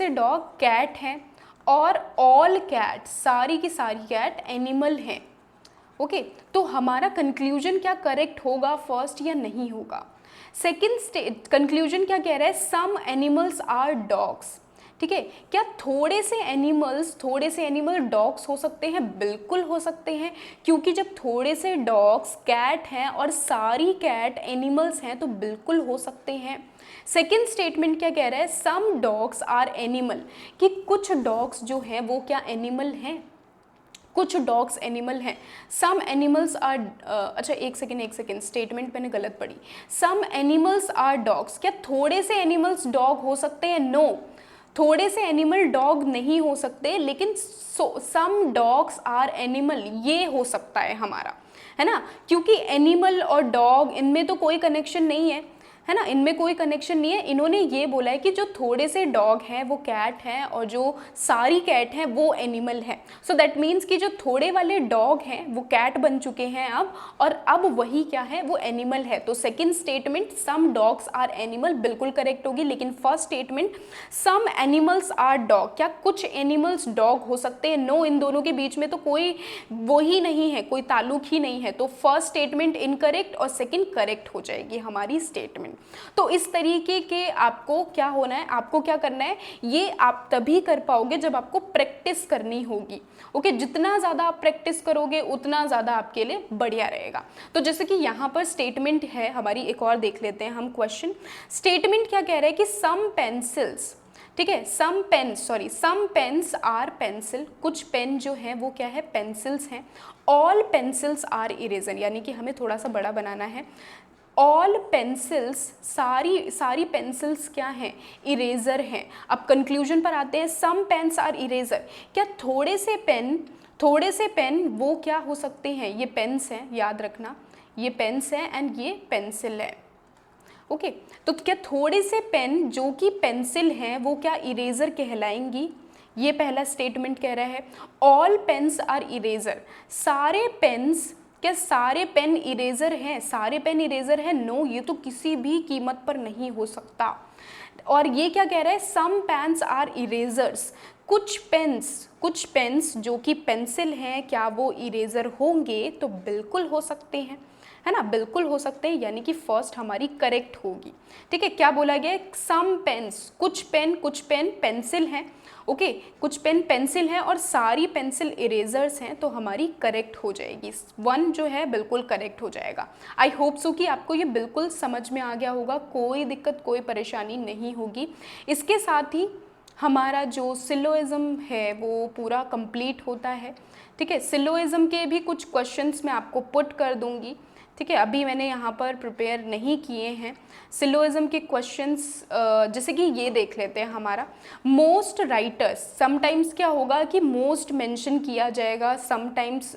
डॉग कैट हैं, और ऑल कैट, सारी की सारी कैट एनिमल हैं। ओके, तो हमारा कंक्लूजन क्या करेक्ट होगा, फर्स्ट या नहीं होगा? सेकंड कंक्लूजन क्या कह रहा है? सम एनिमल्स आर डॉग्स, ठीक है। क्या थोड़े से एनिमल डॉग्स हो सकते हैं? बिल्कुल हो सकते हैं, क्योंकि जब थोड़े से डॉग्स कैट हैं और सारी कैट एनिमल्स हैं तो बिल्कुल हो सकते हैं। सेकेंड स्टेटमेंट क्या कह रहा है? सम डॉग्स आर एनिमल, कि कुछ डॉग्स जो हैं वो क्या एनिमल हैं? कुछ डॉग्स एनिमल हैं। सम एनिमल्स आर, अच्छा एक सेकेंड, स्टेटमेंट मैंने गलत पढ़ी। सम एनिमल्स आर डॉग्स, क्या थोड़े से एनिमल्स डॉग हो सकते हैं? नो, थोड़े से एनिमल डॉग नहीं हो सकते, लेकिन सम डॉग्स आर एनिमल, ये हो सकता है हमारा, है ना, क्योंकि एनिमल और डॉग इनमें तो कोई कनेक्शन नहीं है ना, इनमें कोई कनेक्शन नहीं है। इन्होंने ये बोला है कि जो थोड़े से डॉग हैं वो कैट हैं, और जो सारी कैट हैं वो एनिमल है। सो दैट मीन्स कि जो थोड़े वाले डॉग हैं वो कैट बन चुके हैं अब, और अब वही क्या है? वो एनिमल है। तो second statement some dogs are animal बिल्कुल करेक्ट होगी, लेकिन first statement some animals are dog, क्या कुछ एनिमल्स डॉग हो सकते हैं? नो, इन दोनों के बीच में तो कोई वो ही नहीं है, कोई ताल्लुक ही नहीं है। तो फर्स्ट स्टेटमेंट इनकरेक्ट और सेकेंड करेक्ट हो जाएगी हमारी स्टेटमेंट। हूँ। तो इस तरीके के आपको क्या होना है, आपको क्या करना है, ये आप तभी कर पाओगे जब आपको प्रैक्टिस करनी होगी। ओके, जितना ज़्यादा आप प्रैक्टिस करोगे उतना ज़्यादा आपके लिए बढ़िया रहेगा। तो जैसे कि यहाँ पर स्टेटमेंट है हमारी, एक और देख लेते हैं हम क्वेश्चन। स्टेटमेंट क्या कह रहा है कि सम पेंसिल्स, ठीक है, सम पेन्स आर पेंसिल, कुछ पेन जो है वो क्या है, पेंसिल्स हैं। ऑल पेंसिल्स आर इरेजर, यानी कि हमें थोड़ा सा बड़ा बनाना है। ऑल पेंसिल्स, सारी पेंसिल्स क्या हैं, इरेजर हैं। अब कंक्लूजन पर आते हैं, सम पेन्स आर इरेजर, क्या थोड़े से पेन वो क्या हो सकते हैं, ये पेन्स हैं, याद रखना ये पेन्स हैं एंड ये पेंसिल है। ओके, तो क्या थोड़े से पेन जो कि पेंसिल हैं वो क्या इरेजर कहलाएंगी, ये पहला स्टेटमेंट कह रहा है। ऑल पेन्स आर इरेजर, सारे पेन्स, क्या सारे पेन इरेजर हैं, सारे पेन इरेजर हैं, नो, ये तो किसी भी कीमत पर नहीं हो सकता। और ये क्या कह रहा है, सम पेन्स आर इरेजर्स, कुछ पेन्स जो कि पेंसिल हैं क्या वो इरेजर होंगे, तो बिल्कुल हो सकते हैं, है ना, बिल्कुल हो सकते हैं, यानी कि फर्स्ट हमारी करेक्ट होगी। ठीक है, क्या बोला गया, सम पेन्स, कुछ पेन पेंसिल हैं। ओके, कुछ पेन पेंसिल हैं और सारी पेंसिल इरेजर्स हैं, तो हमारी करेक्ट हो जाएगी, 1 जो है बिल्कुल करेक्ट हो जाएगा। आई होप सो कि आपको ये बिल्कुल समझ में आ गया होगा, कोई दिक्कत कोई परेशानी नहीं होगी। इसके साथ ही हमारा जो सिलोइज़म है वो पूरा कंप्लीट होता है। ठीक है, सिलोइज़म के भी कुछ क्वेश्चंस मैं आपको पुट कर दूंगी। ठीक है, अभी मैंने यहाँ पर प्रिपेयर नहीं किए हैं सिलोइज़म के क्वेश्चंस। जैसे कि ये देख लेते हैं हमारा, मोस्ट राइटर्स, समटाइम्स क्या होगा कि मोस्ट मेंशन किया जाएगा, समटाइम्स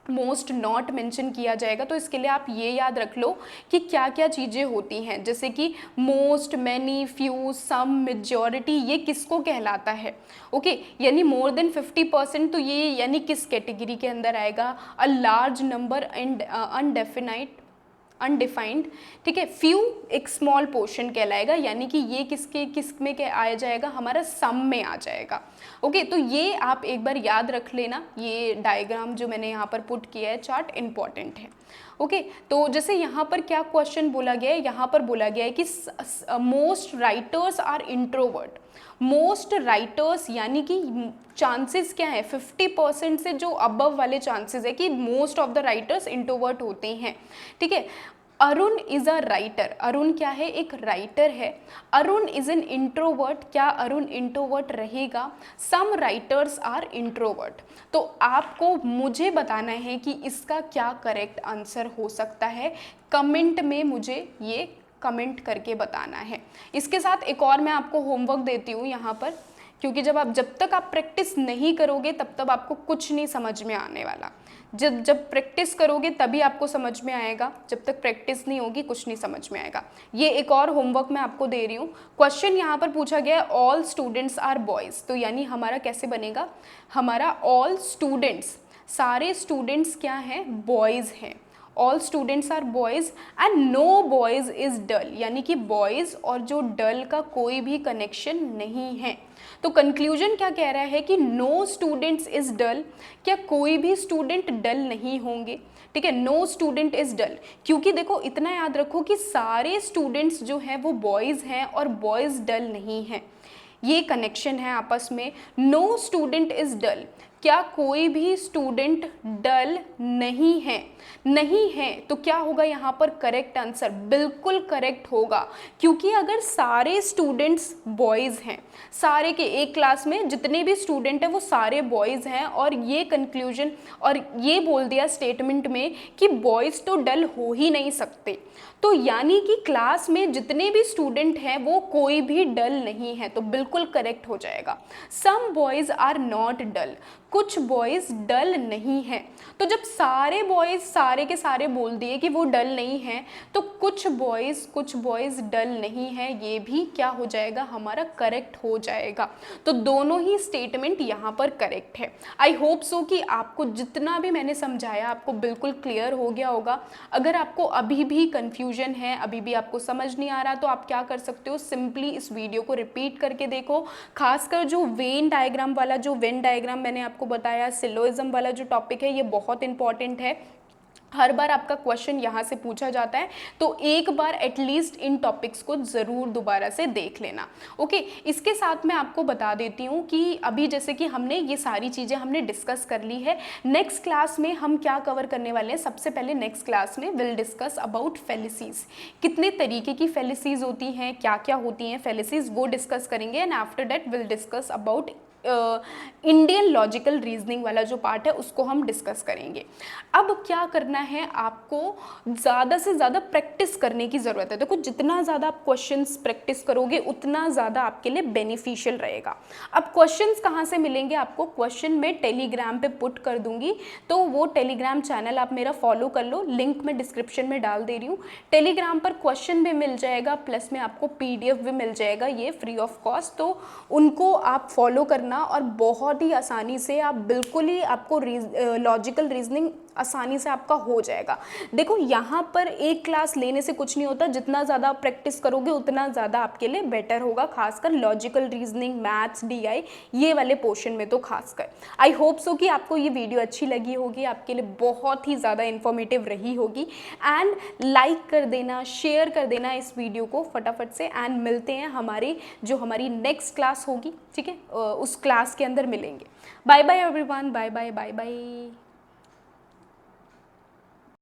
मोस्ट नॉट मेंशन किया जाएगा। तो इसके लिए आप ये याद रख लो कि क्या क्या चीज़ें होती हैं, जैसे कि मोस्ट, मैनी, फ्यू, सम, मेजॉरिटी, ये किसको कहलाता है। ओके, यानी मोर देन 50%, तो ये यानी किस कैटेगरी के अंदर आएगा, a large number and undefined. ठीक है, फ्यू एक स्मॉल पोर्शन कहलाएगा, यानी कि ये किस में क्या आ जाएगा, हमारा सम में आ जाएगा। ओके, तो ये आप एक बार याद रख लेना, ये डायग्राम जो मैंने यहाँ पर पुट किया है, चार्ट इम्पॉर्टेंट है। ओके, तो जैसे यहाँ पर क्या क्वेश्चन बोला गया है, यहाँ पर बोला गया है कि most writers are introvert. Most writers यानी कि चांसेस क्या है, 50% से जो अबव वाले चांसेस है कि most of the writers introvert होते हैं। ठीक है, Arun is a writer, Arun क्या है, एक राइटर है। अरुण इज एन इंट्रोवर्ट, क्या अरुण इंट्रोवर्ट रहेगा। सम राइटर्स आर इंट्रोवर्ट। तो आपको मुझे बताना है कि इसका क्या करेक्ट आंसर हो सकता है, कमेंट में मुझे ये कमेंट करके बताना है। इसके साथ एक और मैं आपको होमवर्क देती हूँ यहाँ पर, क्योंकि जब तक आप प्रैक्टिस नहीं करोगे तब तक आपको कुछ नहीं समझ में आने वाला। जब प्रैक्टिस करोगे तभी आपको समझ में आएगा, जब तक प्रैक्टिस नहीं होगी कुछ नहीं समझ में आएगा। ये एक और होमवर्क मैं आपको दे रही हूँ। क्वेश्चन यहाँ पर पूछा गया है, ऑल स्टूडेंट्स आर बॉयज़, तो यानी हमारा कैसे बनेगा, हमारा ऑल स्टूडेंट्स, सारे स्टूडेंट्स क्या हैं, बॉयज़ हैं। All students are boys and no boys is dull, यानी कि बॉयज़ और जो डल का कोई भी कनेक्शन नहीं है। तो कंक्लूजन क्या कह रहा है कि नो स्टूडेंट्स इज़ डल, क्या कोई भी स्टूडेंट डल नहीं होंगे। ठीक है, नो स्टूडेंट इज़ डल, क्योंकि देखो इतना याद रखो कि सारे स्टूडेंट्स जो हैं वो बॉयज़ हैं और बॉयज़ डल नहीं हैं, ये कनेक्शन है आपस में। नो स्टूडेंट इज़ डल, क्या कोई भी स्टूडेंट डल नहीं है, तो क्या होगा यहाँ पर करेक्ट आंसर, बिल्कुल करेक्ट होगा, क्योंकि अगर सारे स्टूडेंट्स बॉयज़ हैं, सारे के एक क्लास में जितने भी स्टूडेंट हैं वो सारे बॉयज़ हैं, और ये कंक्लूजन और ये बोल दिया स्टेटमेंट में कि बॉयज़ तो डल हो ही नहीं सकते, तो यानी कि क्लास में जितने भी स्टूडेंट हैं वो कोई भी डल नहीं है, तो बिल्कुल करेक्ट हो जाएगा। सम बॉयज़ आर नॉट डल, कुछ बॉयज़ डल नहीं हैं। तो जब सारे बॉयज़ सारे के सारे बोल दिए कि वो डल नहीं हैं, तो कुछ बॉयज़ डल नहीं हैं, ये भी क्या हो जाएगा, हमारा करेक्ट हो जाएगा। तो दोनों ही स्टेटमेंट यहाँ पर करेक्ट है। आई होप सो कि आपको जितना भी मैंने समझाया आपको बिल्कुल क्लियर हो गया होगा। अगर आपको अभी भी कन्फ्यूजन है, अभी भी आपको समझ नहीं आ रहा, तो आप क्या कर सकते हो, सिंपली इस वीडियो को रिपीट करके देखो। खासकर जो वेन डायग्राम मैंने आपको बताया, सिलोइज़म वाला जो टॉपिक है ये बहुत इंपॉर्टेंट है। हर बार आपका क्वेश्चन यहाँ से पूछा जाता है, तो एक बार एटलीस्ट इन टॉपिक्स को ज़रूर दोबारा से देख लेना। ओके, इसके साथ मैं आपको बता देती हूँ कि अभी जैसे कि हमने ये सारी चीज़ें हमने डिस्कस कर ली है। नेक्स्ट क्लास में हम क्या कवर करने वाले हैं, सबसे पहले नेक्स्ट क्लास में विल डिस्कस अबाउट फेलिसीज, कितने तरीके की फेलिसीज होती हैं, क्या क्या होती हैं फेलिसीज, वो डिस्कस करेंगे। And after that will discuss about Indian logical reasoning वाला जो पार्ट है उसको हम डिस्कस करेंगे। अब क्या करना है, आपको ज़्यादा से ज़्यादा प्रैक्टिस करने की ज़रूरत है। देखो जितना ज़्यादा आप क्वेश्चंस प्रैक्टिस करोगे उतना ज़्यादा आपके लिए बेनिफिशियल रहेगा। अब क्वेश्चंस कहाँ से मिलेंगे आपको, क्वेश्चन मैं टेलीग्राम पे पुट कर दूंगी, तो वो टेलीग्राम चैनल आप मेरा फॉलो कर लो, लिंक मैं डिस्क्रिप्शन में डाल दे रही हूँ। टेलीग्राम पर क्वेश्चन भी मिल जाएगा, प्लस में आपको PDF भी मिल जाएगा, ये फ्री ऑफ कॉस्ट, तो उनको आप फॉलो करना और बहुत ही आसानी से आप बिल्कुल ही आपको लॉजिकल रीजनिंग आसानी से आपका हो जाएगा। देखो यहाँ पर एक क्लास लेने से कुछ नहीं होता, जितना ज़्यादा आप प्रैक्टिस करोगे उतना ज़्यादा आपके लिए बेटर होगा, खासकर लॉजिकल रीजनिंग, मैथ्स, DI ये वाले पोर्शन में तो खासकर। आई होप सो कि आपको ये वीडियो अच्छी लगी होगी, आपके लिए बहुत ही ज़्यादा इन्फॉर्मेटिव रही होगी। एंड लाइक कर देना, शेयर कर देना इस वीडियो को फटाफट से। एंड मिलते हैं हमारी नेक्स्ट क्लास होगी, ठीक है, उस क्लास के अंदर मिलेंगे। Bye bye everyone, bye bye bye bye.